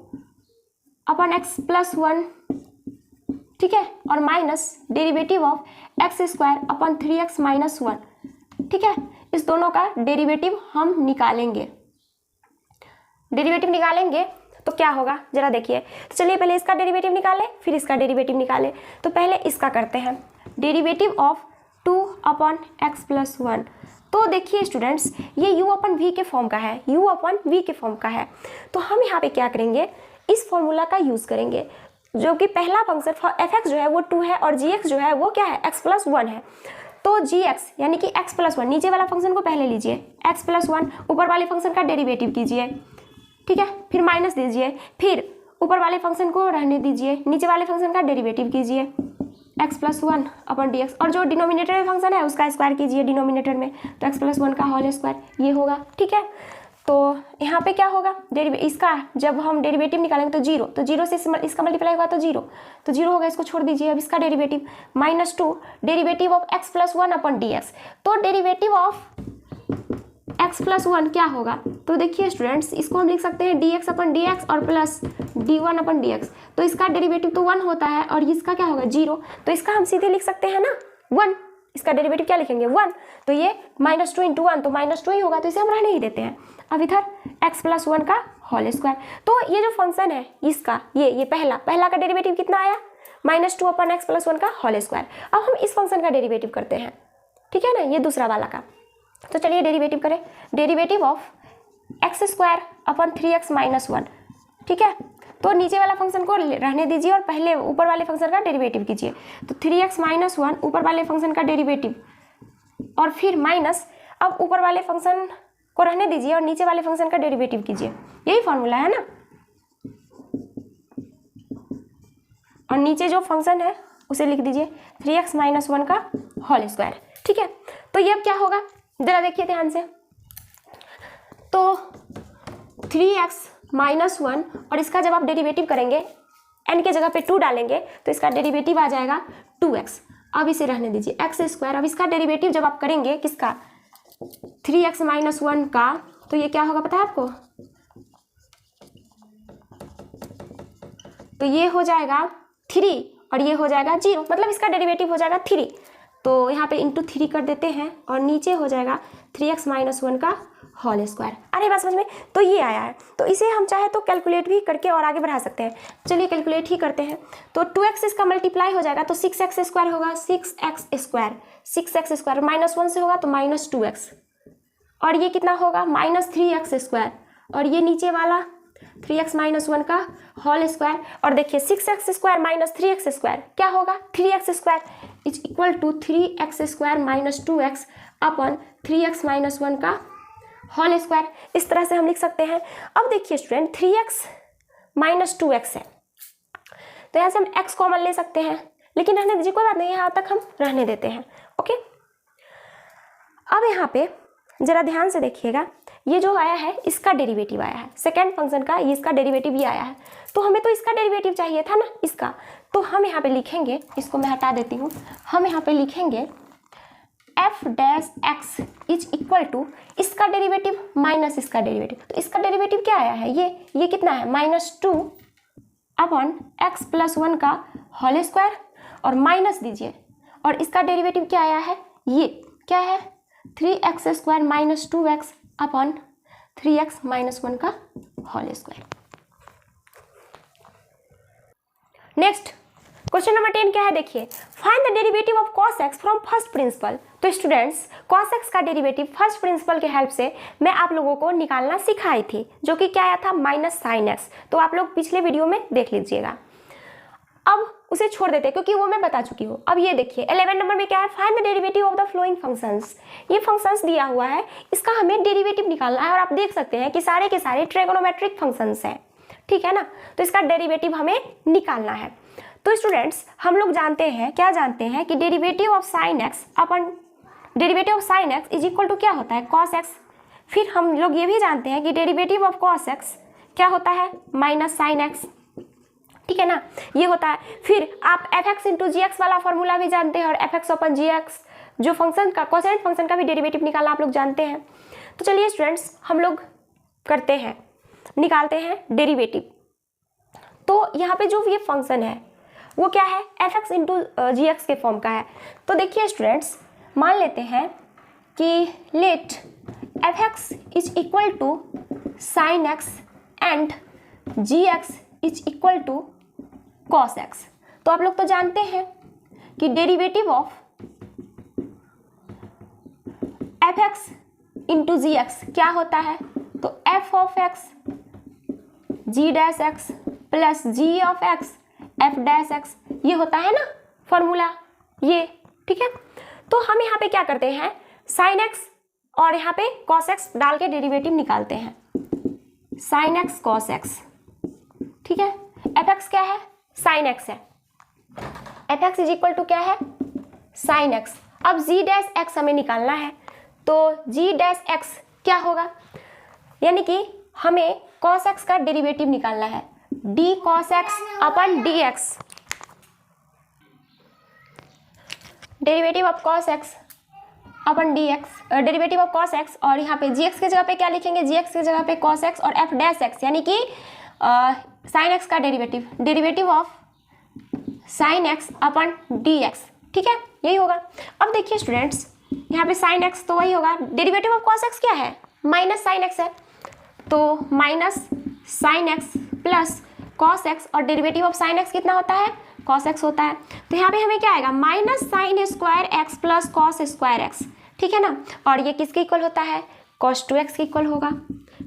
upon x plus 1, ठीक है, और minus derivative of x square upon 3x minus 1, ठीक है। इस दोनों का डेरिवेटिव हम निकालेंगे। डेरिवेटिव निकालेंगे तो क्या होगा जरा देखिए। तो चलिए पहले इसका डेरिवेटिव निकालें फिर इसका डेरिवेटिव निकालें। तो पहले इसका करते हैं, derivative of 2 upon x plus 1। तो देखिए स्टूडेंट्स, ये u अपन v के फॉर्म का है, u अपन v के फॉर्म का है। तो हम यहाँ पे क्या करेंगे, इस फॉर्मूला का यूज़ करेंगे, जो कि पहला फंक्शन एफ एक्स जो है वो 2 है और जी एक्स जो है वो क्या है, x प्लस 1 है। तो जी एक्स यानी कि x प्लस 1, नीचे वाला फंक्शन को पहले लीजिए, x प्लस 1, ऊपर वाले फंक्शन का डेरिवेटिव कीजिए, ठीक है, फिर माइनस दीजिए, फिर ऊपर वाले फंक्शन को रहने दीजिए, नीचे वाले फंक्शन का डेरिवेटिव कीजिए, x प्लस 1 अपन डी एक्स, और जो डिनोमिनेटर में फंक्शन है उसका स्क्वायर कीजिए डिनोमिनेटर में, तो x प्लस 1 का होल स्क्वायर ये होगा, ठीक है। तो यहाँ पे क्या होगा, इसका जब हम डेरिवेटिव निकालेंगे तो 0, तो 0 से इसका मल्टीप्लाई होगा तो 0, तो 0 होगा, इसको छोड़ दीजिए। अब इसका derivative -2 derivative of x plus 1 upon d x. तो डेरिवेटिव ऑफ x प्लस 1 क्या होगा, तो देखिए स्टूडेंट्स, इसको हम लिख सकते हैं dx अपन dx और प्लस d1/dx, तो इसका डेरिवेटिव तो 1 होता है और इसका क्या होगा 0, तो इसका हम सीधे लिख सकते हैं ना 1, इसका डेरिवेटिव क्या लिखेंगे 1, तो ये -2 × 1 तो -2 ही होगा, तो इसे हम रहने ही देते हैं। अब इधर x + 1 का होल स्क्वायर, तो ये जो फंक्शन है इसका ये पहला का डेरिवेटिव कितना आया -2/x + 1 का होल स्क्वायर। अब हम इस फंक्शन का डेरिवेटिव करते हैं, ठीक है ना, ये दूसरा वाला का। तो चलिए डेरिवेटिव करें, डेरिवेटिव ऑफ x² / 3x - 1, ठीक है। तो नीचे वाला फंक्शन को रहने दीजिए और पहले ऊपर वाले फंक्शन का डेरिवेटिव कीजिए। तो 3x - 1 ऊपर वाले फंक्शन का डेरिवेटिव और फिर माइनस, अब ऊपर वाले फंक्शन को रहने दीजिए और नीचे वाले फंक्शन का डेरिवेटिव कीजिए, यही फॉर्मूला है ना। और नीचे जो फंक्शन है उसे लिख दीजिए 3x - 1 का होल स्क्वायर, ठीक है। तो ये अब क्या होगा जरा देखिए ध्यान से, तो 3x - 1 और इसका जब आप डेरिवेटिव करेंगे n के जगह पे 2 डालेंगे तो इसका डेरिवेटिव आ जाएगा 2x। अब इसे रहने दीजिए x², अब इसका डेरिवेटिव जब आप करेंगे किसका 3x - 1 का, तो ये क्या होगा पता है आपको, तो ये हो जाएगा 3 और ये हो जाएगा 0, मतलब इसका डेरिवेटिव हो जाएगा 3, तो यहाँ पे इंटू 3 कर देते हैं और नीचे हो जाएगा 3x - 1 का होल स्क्वायर। अरे बात समझ में, तो ये आया है, तो इसे हम चाहे तो कैलकुलेट भी करके और आगे बढ़ा सकते हैं। चलिए कैलकुलेट ही करते हैं, तो 2x इसका मल्टीप्लाई हो जाएगा तो 6x² होगा, 6x² -1 से होगा तो -2x, और ये कितना होगा -3x² और ये नीचे वाला 3x - 1 का होल स्क्वायर। और देखिए 6x² - 3x² क्या होगा 3x² = 3x² - 2x / 3x - 1 का होल स्क्वायर। इस तरह से हम लिख सकते हैं। अब देखिए स्टूडेंट 3x - 2x है, तो यहाँ से हम x कॉमन ले सकते हैं, लेकिन रहने दीजिए कोई बात नहीं, यहाँ तक हम रहने देते हैं, ओके। अब यहाँ पे जरा ध्यान से देखिएगा, ये जो आया है इसका डेरिवेटिव आया है, सेकेंड फंक्शन का ये इसका डेरिवेटिव ही आया है, तो हमें तो इसका डेरिवेटिव चाहिए था ना इसका, तो हम यहाँ पे लिखेंगे, इसको मैं हटा देती हूँ, हम यहाँ पे लिखेंगे f' = इसका डेरिवेटिव माइनस इसका डेरिवेटिव, तो इसका डेरिवेटिव क्या आया है ये कितना है -2/x + 1 का होल स्क्वायर और माइनस दीजिए, और इसका डेरिवेटिव क्या आया है ये क्या है 3x² - 2x / 3x - 1 का whole square. Next question number 10 क्या है देखिए, find the derivative of cos x from first principle. तो स्टूडेंट्स cos x का डेरिवेटिव फर्स्ट प्रिंसिपल के हेल्प से मैं आप लोगों को निकालना सिखाई थी, जो कि क्या आया था -sin x, तो आप लोग पिछले वीडियो में देख लीजिएगा। अब उसे छोड़ देते हैं क्योंकि वो मैं बता चुकी हूँ। अब ये देखिए 11 नंबर में क्या है, find the derivative of the flowing functions. ये फंक्शंस दिया हुआ है, इसका हमें डेरिवेटिव निकालना है और आप देख सकते हैं कि सारे के सारे ट्रिगोनोमेट्रिक फंक्शंस हैं, ठीक है ना, तो इसका डेरिवेटिव हमें निकालना है। तो स्टूडेंट्स हम लोग जानते हैं, क्या जानते हैं कि डेरिवेटिव ऑफ sin x = क्या होता है cos x। फिर हम लोग ये भी जानते हैं कि डेरिवेटिव ऑफ cos x क्या होता है -sin x, ठीक है ना, ये होता है। फिर आप fx × gx वाला फॉर्मूला भी जानते हैं और fx/gx जो फंक्शन का कोसेंट फंक्शन का भी डेरिवेटिव निकालना आप लोग जानते हैं। तो चलिए स्टूडेंट्स हम लोग करते हैं, निकालते हैं डेरिवेटिव। तो यहाँ पे जो ये फंक्शन है वो क्या है fx × gx के फॉर्म का है। तो देखिए स्टूडेंट्स मान लेते हैं कि let fx = sin x and gx = cos x। तो आप लोग तो जानते हैं कि डेरिवेटिव ऑफ fx × gx क्या होता है, तो f(x) g' x plus g(x) f'(x) ये होता है ना फॉर्मूला ये, ठीक है। तो हम यहाँ पे क्या करते हैं sin x और यहाँ पे cos x डाल के डेरिवेटिव निकालते हैं, sin x cos x, ठीक है। fx क्या है sin x है, fx = क्या है sin x। अब g' हमें निकालना है, तो g' क्या होगा, यानी कि हमें cos x का डेरिवेटिव निकालना है, d cos x / dx, derivative of cos x / dx, derivative of cos x, और यहाँ पे gx के जगह पे क्या लिखेंगे, gx के जगह पे cos x और f'(x) यानी कि साइन एक्स का derivative of sine x upon d x, ठीक है, यही होगा। अब देखिए स्टूडेंट्स, यहाँ पे साइन एक्स तो वही होगा, डेरिवेटिव ऑफ कॉस एक्स क्या है, माइनस साइन एक्स है, तो minus sine x plus cos x, और डेरिवेटिव ऑफ साइन एक्स कितना होता है, कॉस एक्स होता है। तो यहाँ पे हमें क्या आएगा, minus sine square x plus cos square x, ठीक है ना, और ये किसके इक्वल होता है, कॉस 2x के इक्वल होगा,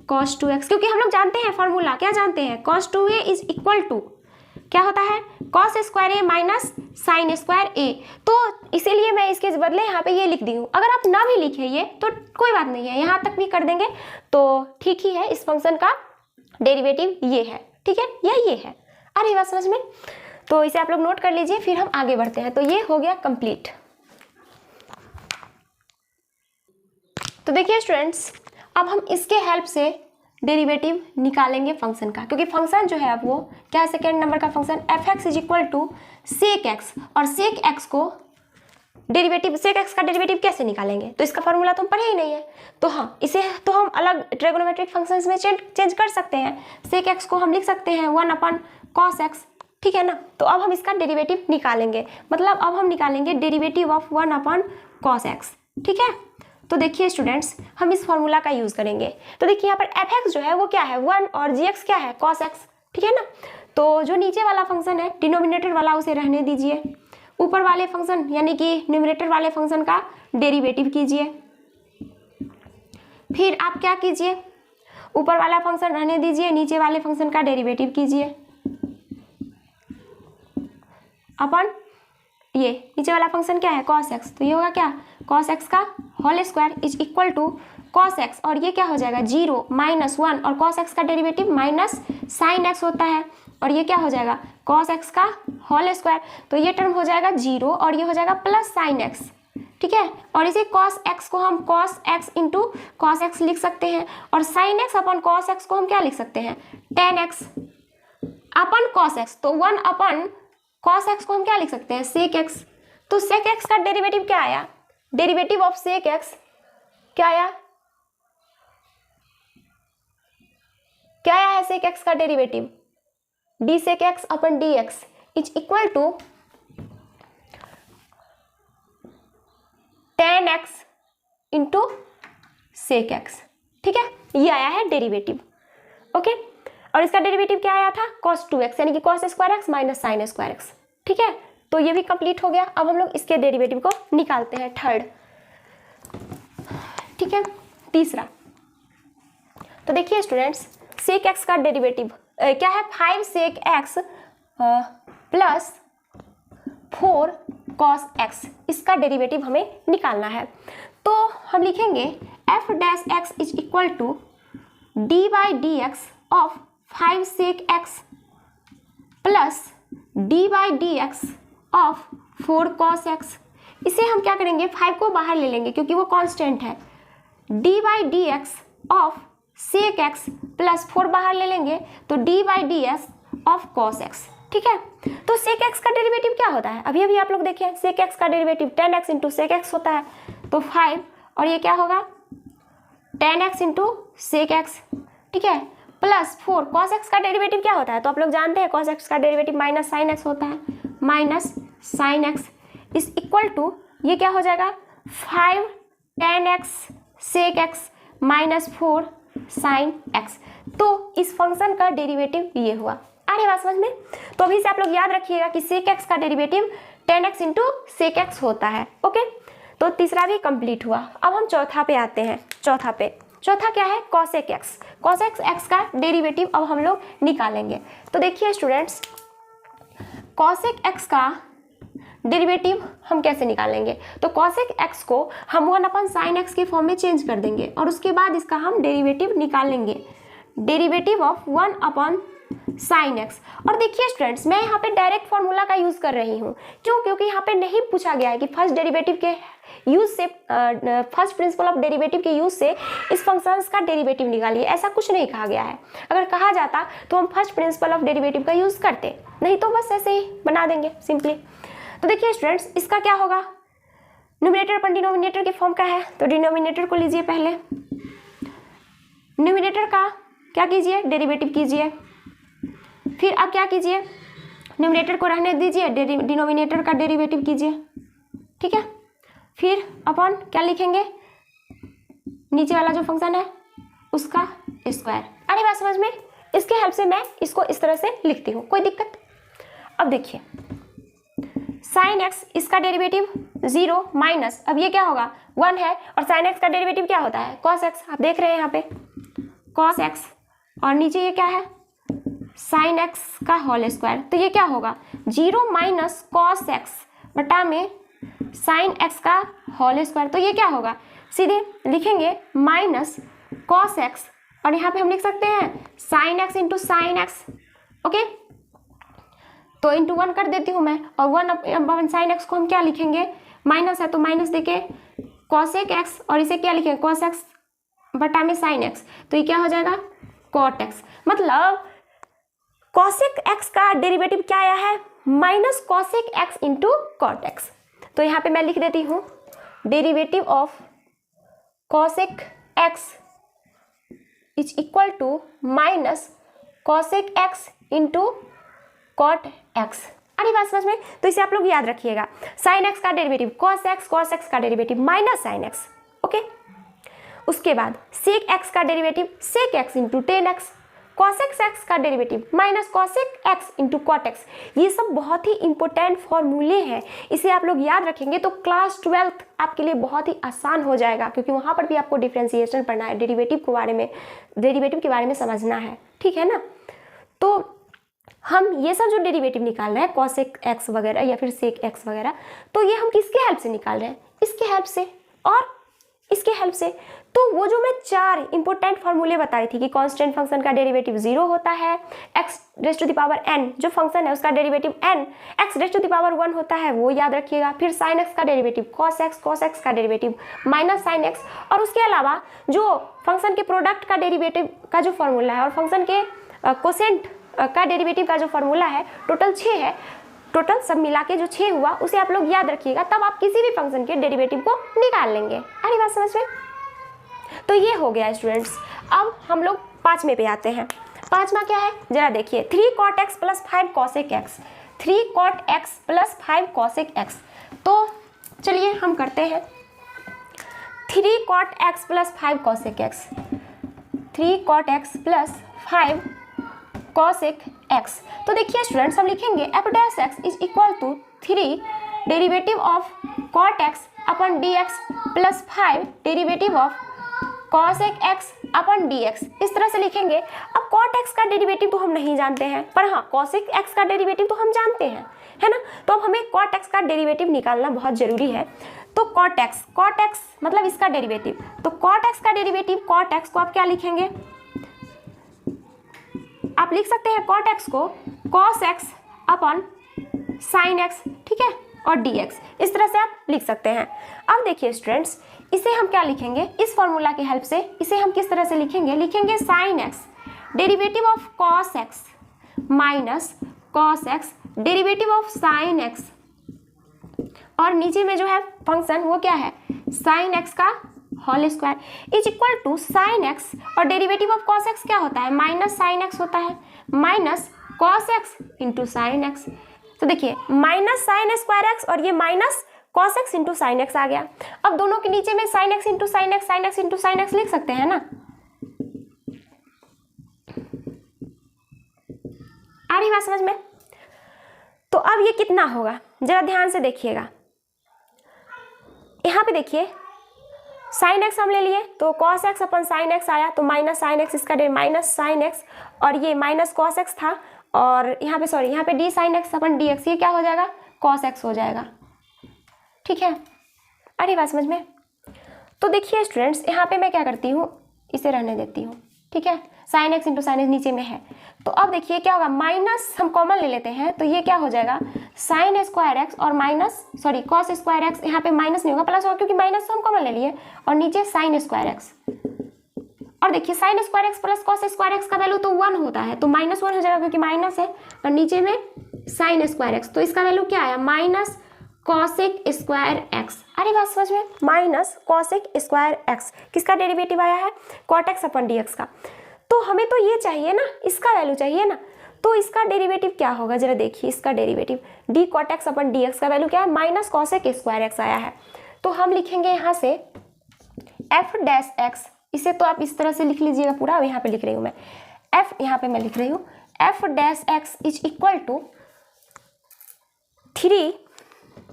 कॉस 2x, क्योंकि हम लोग जानते हैं फॉर्मूला, क्या जानते हैं, cos 2a is equal to क्या होता है, कॉस स्क्वायर ए माइनस साइन स्क्वायर ए। तो इसीलिए मैं इसके बदले यहाँ पे ये लिख दी हूँ। अगर आप ना भी लिखे ये तो कोई बात नहीं है, यहाँ तक भी कर देंगे तो ठीक ही है। इस फंक्शन का डेरिवेटिव ये है, ठीक है, या ये है। आ रही बात समझ में? तो इसे आप लोग नोट कर लीजिए, फिर हम आगे बढ़ते हैं। तो ये हो गया कंप्लीट। तो देखिए स्टूडेंट्स, अब हम इसके हेल्प से डेरिवेटिव निकालेंगे फंक्शन का, क्योंकि फंक्शन जो है अब वो क्या है, सेकेंड नंबर का function f x is equal to sec x, और सेक एक्स को डेरिवेटिव, सेक एक्स का डेरिवेटिव कैसे निकालेंगे, तो इसका फॉर्मूला तो हम पढ़े ही नहीं है। तो हाँ, इसे तो हम अलग ट्रिगोनोमेट्रिक फंक्शंस में चेंज कर सकते हैं। सेक एक्स को हम लिख सकते हैं 1 अपन कॉस एक्स, ठीक है ना। तो अब हम इसका डेरिवेटिव निकालेंगे, मतलब अब हम निकालेंगे derivative of 1 upon cos x, ठीक है। तो देखिए स्टूडेंट्स, हम इस फॉर्मूला का यूज करेंगे। तो देखिए यहाँ पर एफ एक्स जो है वो क्या है 1, और जी एक्स क्या है कॉस एक्स, ठीक है ना। तो जो नीचे वाला फंक्शन है डिनोमिनेटर वाला उसे रहने दीजिए, ऊपर वाले फंक्शन यानी कि न्यूमरेटर वाले फंक्शन का डेरिवेटिव कीजिए। फिर आप क्या कीजिए, ऊपर वाला फंक्शन रहने दीजिए, नीचे वाले फंक्शन का डेरिवेटिव कीजिए अपन ये नीचे वाला फंक्शन क्या है कॉस एक्स, तो ये होगा क्या, कॉस एक्स का whole square is equal to cos x, और ये क्या हो जाएगा 0 माइनस 1, और कॉस एक्स का डेरिवेटिव माइनस साइन एक्स होता है, और ये क्या हो जाएगा कॉस एक्स का होल स्क्वायर, तो ये टर्म हो जाएगा 0 और ये हो जाएगा प्लस साइन एक्स, ठीक है। और इसे कॉस एक्स को हम cos x into cos x लिख सकते हैं, और sine x upon cos x को हम क्या लिख सकते हैं ten x upon cos x, तो 1 अपन कॉस एक्स को हम क्या लिख सकते हैं सेक एक्स। तो सेक एक्स का डेरिवेटिव क्या आया, डेरिवेटिव ऑफ सेक एक्स क्या आया, क्या आया है सेक एक्स का derivative, d sec x upon d x is equal to tan x into sec x, ठीक है, ये आया है डेरिवेटिव, ओके। और इसका डेरिवेटिव क्या आया था cos 2x यानी कि cos square x minus sine square x, ठीक है। तो ये भी कंप्लीट हो गया। अब हम लोग इसके डेरिवेटिव को निकालते हैं थर्ड, ठीक है, तीसरा। तो देखिए स्टूडेंट्स, सेक एक्स का डेरिवेटिव क्या है 5 sec x plus 4 cos x, इसका डेरिवेटिव हमें निकालना है। तो हम लिखेंगे f dash x is equal to d by d x of 5 sec x plus d by d x of 4 cos x। इसे हम क्या करेंगे 5 को बाहर ले लेंगे क्योंकि वो कांस्टेंट है, d by d x of sec x plus 4 बाहर ले लेंगे तो d by d x of cos x, ठीक है। तो सेक एक्स का डेरिवेटिव क्या होता है, अभी अभी आप लोग देखें, सेक एक्स का derivative 10x into sec x होता है, तो 5 और ये क्या होगा 10x इंटू सेक एक्स, ठीक है, प्लस 4 cos x का डेरिवेटिव क्या होता है, तो आप लोग जानते हैं cos x का डेरिवेटिव माइनस साइन एक्स होता है, minus sine x is equal to ये क्या हो जाएगा 5 10x sec x minus 4 sine x. तो इस फंक्शन का डेरिवेटिव ये हुआ। आ रही बात समझ में? तो अभी से आप लोग याद रखिएगा कि सेक एक्स का derivative 10x into sec x होता है, ओके। तो तीसरा भी कंप्लीट हुआ। अब हम चौथा पे आते हैं। चौथा क्या है कॉसेक एक्स। कॉसेक एक्स का डेरिवेटिव अब हम लोग निकालेंगे। तो देखिए स्टूडेंट्स, कॉसेक एक्स का डेरिवेटिव हम कैसे निकालेंगे, तो कॉसेक एक्स को हम 1 अपन साइन एक्स के फॉर्म में चेंज कर देंगे और उसके बाद इसका हम डेरिवेटिव निकालेंगे, derivative of 1 upon sine x. और देखिए स्टूडेंट्स, मैं यहाँ पे डायरेक्ट फॉर्मूला का यूज कर रही हूँ, क्यों, क्योंकि यहाँ पे नहीं पूछा गया है कि फर्स्ट डेरिवेटिव के यूज से फर्स्ट प्रिंसिपल ऑफ डेरिवेटिव के यूज से इस फंक्शंस का डेरिवेटिव निकालिए, ऐसा कुछ नहीं कहा गया है। अगर कहा जाता तो हम फर्स्ट प्रिंसिपल ऑफ डेरिवेटिव का यूज करते, नहीं तो बस ऐसे ही बना देंगे सिंपली। तो देखिए स्टूडेंट्स, इसका क्या होगा, न्यूमरेटर अपन डिनोमिनेटर के फॉर्म का है, तो डिनोमिनेटर को लीजिए पहले, न्यूमरेटर का क्या कीजिए डेरिवेटिव कीजिए, फिर आप क्या कीजिए, न्यूमरेटर को रहने दीजिए, डिनोमिनेटर का डेरिवेटिव कीजिए, ठीक है। फिर अपॉन क्या लिखेंगे, नीचे वाला जो फंक्शन है उसका स्क्वायर। अरे बात समझ में, इसके हेल्प से मैं इसको इस तरह से लिखती हूँ, कोई दिक्कत। अब देखिए साइन एक्स, इसका डेरिवेटिव 0 माइनस, अब ये क्या होगा 1 है, और साइन एक्स का डेरिवेटिव क्या होता है कॉस एक्स, आप देख रहे हैं यहाँ पे कॉस एक्स, और नीचे ये क्या है साइन एक्स का होल स्क्वायर, तो ये क्या होगा 0 माइनस कॉस एक्स बटा में साइन एक्स का होल स्क्वायर, तो ये क्या होगा सीधे लिखेंगे माइनस कॉस एक्स, और यहाँ पे हम लिख सकते हैं sine x into sine x, okay. तो इंटू 1 कर देती हूँ मैं, और 1 साइन एक्स को हम क्या लिखेंगे, माइनस है तो माइनस देके कॉसेक एक्स, और इसे क्या लिखेंगे कॉस एक्स बटा में साइन एक्स, तो ये क्या हो जाएगा कॉट एक्स। मतलब कॉसेक एक्स का डेरिवेटिव क्या आया है minus cosec x into cot x. तो यहाँ पे मैं लिख देती हूँ derivative of cosec x is equal to minus cosec x into cot x. अरे बात समझ में, तो इसे आप लोग याद रखिएगा, साइन एक्स का डेरिवेटिव कॉस एक्स का derivative minus sine x, okay. उसके बाद सेक एक्स का derivative sec x into tan x, cosec x का derivative minus cosec x into cot x. ये सब बहुत ही इंपॉर्टेंट फॉर्मूले हैं, इसे आप लोग याद रखेंगे तो क्लास 12 आपके लिए बहुत ही आसान हो जाएगा, क्योंकि वहाँ पर भी आपको डिफ्रेंसिएशन पढ़ना है, डेरिवेटिव के बारे में समझना है, ठीक है ना। तो हम ये सब जो डेरिवेटिव निकाल रहे हैं कॉसेक एक्स वगैरह या फिर सेक एक्स वगैरह, तो ये हम किसके हेल्प से निकाल रहे हैं, इसके हेल्प से और इसके हेल्प से। तो वो जो मैं 4 इंपॉर्टेंट फॉर्मूले बताई थी कि कांस्टेंट फंक्शन का डेरिवेटिव 0 होता है, x raise to the power n जो फंक्शन है उसका derivative n x raise to the power 1 होता है, वो याद रखिएगा। फिर sin x का डेरिवेटिव cos x का डेरिवेटिव माइनस sin x, और उसके अलावा जो फंक्शन के प्रोडक्ट का डेरिवेटिव का जो फॉर्मूला है और फंक्शन के कोसेंट का डेरिवेटिव का जो फॉर्मूला है, टोटल 6 है, टोटल सब मिला के जो 6 हुआ उसे आप लोग याद रखिएगा, तब आप किसी भी फंक्शन के डेरिवेटिव को निकाल लेंगे। अरे बात समझ में, तो ये हो गया स्टूडेंट्स। अब हम लोग 5वें पे आते हैं। 5वां क्या है जरा देखिए, 3 cot x plus 5 cosec x, 3 cot x plus 5 cosec x। तो चलिए हम करते हैं 3 cot x plus 5 cosec x, 3 cot x plus 5 cosec x। तो देखिए स्टूडेंट्स हम लिखेंगे f dash x is equal to 3 derivative of cot x upon dx plus 5 derivative of cosec x upon dx, इस तरह से लिखेंगे। अब cot x का डेरिवेटिव तो हम नहीं जानते हैं, पर हाँ cosec x का डेरिवेटिव तो हम जानते हैं, है ना। तो अब हमें cot x का डेरिवेटिव निकालना बहुत जरूरी है। तो cot x मतलब इसका डेरिवेटिव, तो cot x का डेरिवेटिव cot x को आप क्या लिखेंगे, आप लिख सकते हैं cot x को cos x अपन sin x, ठीक है, और dx, इस तरह से आप लिख सकते हैं। अब देखिए स्टूडेंट्स, इसे हम क्या लिखेंगे, इस फॉर्मूला की हेल्प से इसे हम किस तरह से लिखेंगे, लिखेंगे sin x derivative of cos x minus cos x derivative of sin x, और नीचे में जो है फंक्शन वो क्या है sin x का whole square is equal to sin x, और डेरिवेटिव ऑफ cos x क्या होता है माइनस sin x होता है, minus cos x into sin x। तो देखिए माइनस sin स्क्वायर x और ये minus cos x into sine x आ गया। अब दोनों के नीचे में sin x into sine x, sin x into sine x लिख सकते हैं ना। आ रही बात समझ में। तो अब ये कितना होगा जरा ध्यान से देखिएगा, यहाँ पे देखिए sin x हम ले लिए तो cos x अपन sin x आया, तो माइनस sin x, इसका माइनस sin x, और ये माइनस cos x था, और यहाँ पे सॉरी यहाँ पे d sin x upon dx, ये क्या हो जाएगा cos x हो जाएगा, ठीक है। अरे बात समझ में। तो देखिए स्टूडेंट्स यहाँ पे मैं क्या करती हूँ, इसे रहने देती हूँ, ठीक है, sin x into sine x नीचे में है। तो अब देखिए क्या होगा, माइनस हम कॉमन ले लेते हैं, तो ये क्या हो जाएगा sin स्क्वायर एक्स और minus sorry cos square x, यहाँ पे माइनस नहीं होगा प्लस होगा क्योंकि माइनस हम कॉमन ले लिए, और नीचे sin स्क्वायर एक्स, और देखिए sin square x plus cos square x का वैल्यू तो 1 होता है, तो माइनस 1 हो जाएगा क्योंकि माइनस है, और नीचे में sin स्क्वायर एक्स, तो इसका वैल्यू क्या आया माइनस cosec स्क्वायर एक्स। अरे बात समझ में, माइनस cosec स्क्वायर एक्स किसका डेरिवेटिव आया है cot x अपन dx का। तो हमें तो ये चाहिए ना, इसका वैल्यू चाहिए ना, तो इसका डेरिवेटिव क्या होगा जरा देखिए, इसका derivative D cot x upon d x का वैल्यू क्या है माइनस कॉसेक स्क्वायर एक्स आया है। तो हम लिखेंगे यहाँ से एफ डैश एक्स, इसे तो आप इस तरह से लिख लीजिएगा पूरा, यहाँ पे लिख रही हूँ मैं एफ, यहाँ पे मैं लिख रही हूँ f dash x is equal to 3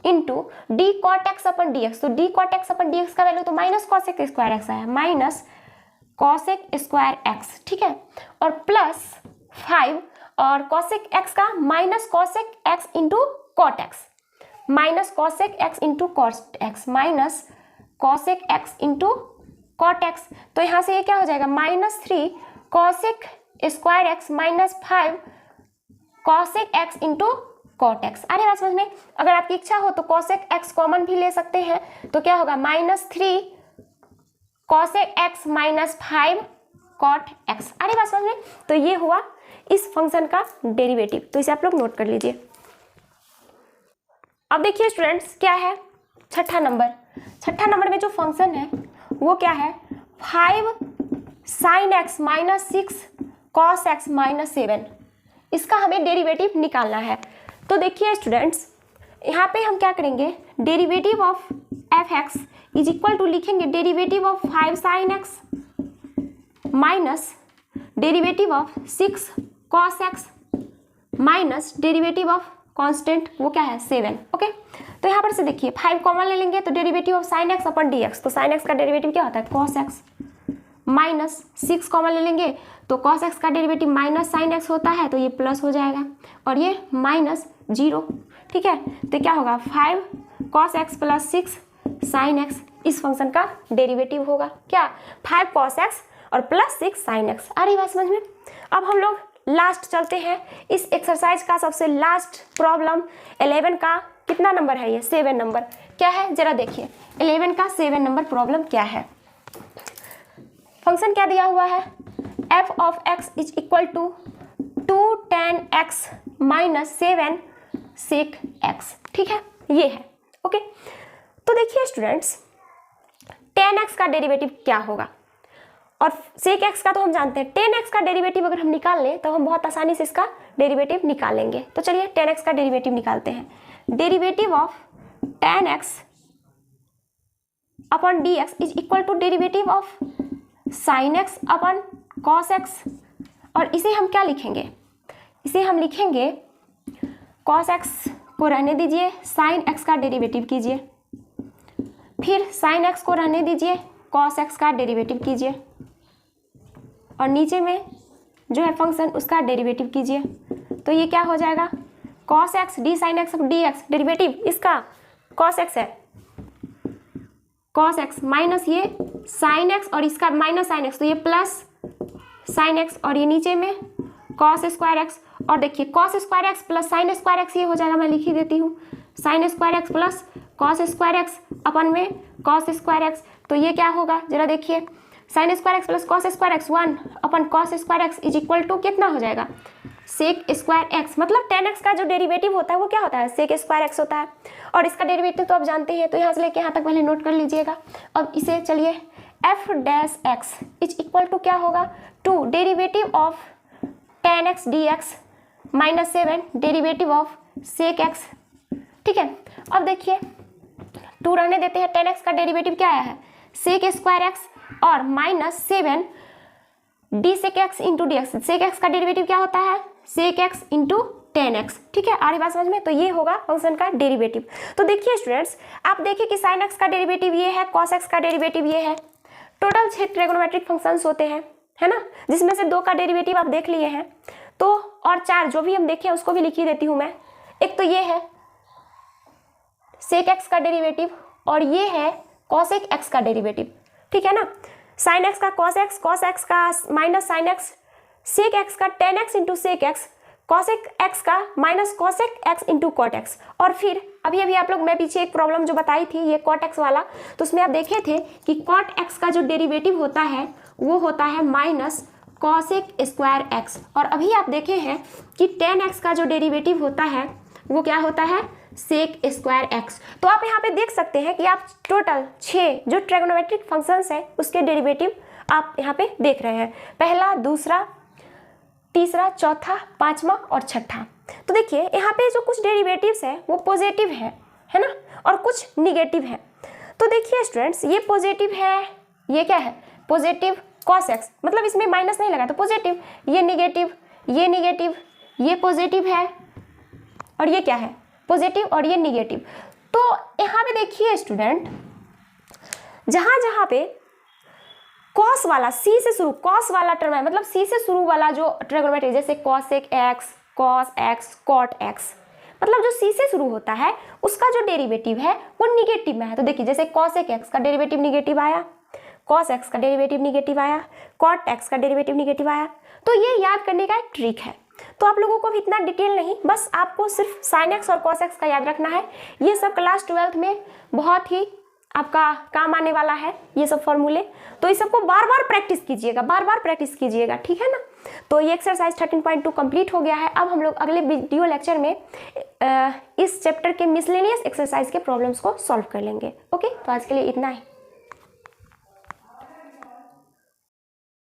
into d cot x upon d x. तो d cot x upon d x का वैल्यू तो माइनस कॉसेक स्क्वायर एक्स आया, माइनस कॉसेक स्क्वायर एक्स, ठीक है, और प्लस 5 और कॉसेक एक्स का minus cosec x into cot x, minus cosec x into cot x, minus cosec x into cot x. तो यहाँ से ये क्या हो जाएगा -3 cosec square x minus 5 cosec x into cot x. अरे बात समझ में, अगर आपकी इच्छा हो तो कॉसेक एक्स कॉमन भी ले सकते हैं, तो क्या होगा -3 cosec x minus 5 cot x. अरे बात समझ में, तो ये हुआ इस फंक्शन का डेरिवेटिव, तो इसे आप लोग नोट कर लीजिए। अब देखिए स्टूडेंट्स क्या है छठा नंबर में जो फंक्शन है वो क्या है 5 sine x minus 6 cos x minus 7, इसका हमें डेरिवेटिव निकालना है। तो देखिए स्टूडेंट्स यहाँ पे हम क्या करेंगे, derivative of f x is equal to लिखेंगे derivative of 5 sine x minus derivative of 6 cos x minus derivative of constant वो क्या है 7। ओके, तो यहाँ पर से देखिए 5 कॉमन ले लेंगे तो derivative of sine x upon d x, तो साइन एक्स का डेरिवेटिव क्या होता है कॉस एक्स, माइनस 6 कॉमन ले लेंगे तो कॉस एक्स का डेरिवेटिव माइनस साइन एक्स होता है, तो ये प्लस हो जाएगा और ये -0, ठीक है। तो क्या होगा 5 cos x plus 6 sine x, इस फंक्शन का डेरिवेटिव होगा क्या 5 कॉस एक्स और प्लस 6 साइन एक्स। आ रही बात समझ में। अब हम लोग लास्ट चलते हैं, इस एक्सरसाइज का सबसे लास्ट प्रॉब्लम 11 का कितना नंबर है, ये 7 नंबर क्या है जरा देखिए, 11 का 7 नंबर प्रॉब्लम क्या है। फंक्शन क्या दिया हुआ है f of x is equal to 2 tan x minus 7 sec x, ठीक है, ये है। ओके, तो देखिए स्टूडेंट्स tan x का डेरिवेटिव क्या होगा और sec x का तो हम जानते हैं, tan x का डेरिवेटिव अगर हम निकाल लें तो हम बहुत आसानी से इसका डेरिवेटिव निकाल लेंगे। तो चलिए tan x का डेरिवेटिव निकालते हैं, derivative of tan x upon dx is equal to derivative of sin x upon cos x, और इसे हम क्या लिखेंगे, इसे हम लिखेंगे cos x को रहने दीजिए, sin x का डेरिवेटिव कीजिए, फिर sin x को रहने दीजिए, cos x का डेरिवेटिव कीजिए, और नीचे में जो है फंक्शन उसका डेरिवेटिव कीजिए। तो ये क्या हो जाएगा cos x d sin x dx, derivative इसका cos x है, cos x माइनस ये sin x और इसका माइनस sin x, तो ये प्लस sin x और ये नीचे में cos स्क्वायर x, और देखिए cos square x plus sin square x, ये हो जाएगा, मैं लिख ही देती हूँ sin square x plus cos square x अपन में cos स्क्वायर x। तो ये क्या होगा जरा देखिए, sin square x plus cos square x 1 upon cos square x is equal to कितना हो जाएगा sec स्क्वायर x, मतलब tan x का जो डेरिवेटिव होता है वो क्या होता है sec स्क्वायर x होता है, और इसका डेरिवेटिव तो आप जानते हैं, तो यहाँ से लेके यहाँ तक पहले नोट कर लीजिएगा। अब इसे चलिए f dash x is equal to क्या होगा 2 derivative of tan x dx minus 7 derivative of sec x, ठीक है। अब देखिए 2 रहने देते हैं, tan x का डेरिवेटिव क्या आया है sec स्क्वायर x और minus 7 d sec x into D x, sec x का डेरिवेटिव क्या होता है sec x into tan x, ठीक है, आ रही बात समझ में। तो ये होगा फंक्शन का डेरिवेटिव। तो देखिए स्टूडेंट्स आप देखिए कि sin x का डेरिवेटिव ये है, cos x का डेरिवेटिव ये है, टोटल 6 ट्रिग्नोमेट्रिक फंक्शंस होते हैं, है ना, जिसमें से 2 का डेरिवेटिव आप देख लिए हैं, तो और 4 जो भी हम देखें उसको भी लिख ही देती हूँ मैं। एक तो ये है sec x का डेरिवेटिव और ये है cosec x का डेरिवेटिव, ठीक है ना, sin x का cos x का minus sin x, sec x का tan x into sec x, cosec x का minus cosec x into cot x, और फिर अभी अभी आप लोग मैं पीछे एक प्रॉब्लम जो बताई थी ये cot x वाला, तो उसमें आप देखे थे कि cot x का जो डेरिवेटिव होता है वो होता है माइनस cosec स्क्वायर x, और अभी आप देखे हैं कि tan x का जो डेरिवेटिव होता है वो क्या होता है sec स्क्वायर x। तो आप यहाँ पे देख सकते हैं कि आप टोटल 6 जो ट्रिग्नोमेट्रिक फंक्शंस है उसके डेरिवेटिव आप यहाँ पे देख रहे हैं, पहला, दूसरा, तीसरा, चौथा, पांचवा और छठा। तो देखिए यहाँ पे जो कुछ डेरिवेटिव्स है वो पॉजिटिव है ना, और कुछ निगेटिव है। तो देखिए स्टूडेंट्स, ये पॉजिटिव है, ये क्या है, पॉजिटिव cos x, मतलब इसमें माइनस नहीं लगा तो पॉजिटिव, ये निगेटिव, ये निगेटिव, ये पॉजिटिव है और ये क्या है, पॉजिटिव और ये निगेटिव। तो यहाँ पे देखिए स्टूडेंट, जहां जहां पे cos वाला, c से शुरू, cos वाला टर्म है, मतलब c से शुरू वाला जो ट्रिग्नोमेट्री, जैसे cosec x, cos x, cot x, मतलब जो c से शुरू होता है उसका जो डेरिवेटिव है वो निगेटिव में है। तो देखिए जैसे cosec x का डेरिवेटिव निगेटिव आया, cos x का डेरिवेटिव निगेटिव आया, cot x का डेरिवेटिव निगेटिव आया। तो ये याद करने का एक ट्रिक है। तो आप लोगों को भी इतना डिटेल नहीं, बस आपको सिर्फ sin x और cos x का याद रखना है। ये सब क्लास 12th में बहुत ही आपका काम आने वाला है, ये सब फॉर्मूले। तो इस सबको बार बार प्रैक्टिस कीजिएगा, बार बार प्रैक्टिस कीजिएगा, ठीक है ना। तो ये एक्सरसाइज 13.2 कंप्लीट हो गया है। अब हम लोग अगले वीडियो लेक्चर में इस चैप्टर के मिसलेनियस एक्सरसाइज के प्रॉब्लम्स को सॉल्व कर लेंगे। ओके, तो आज के लिए इतना ही।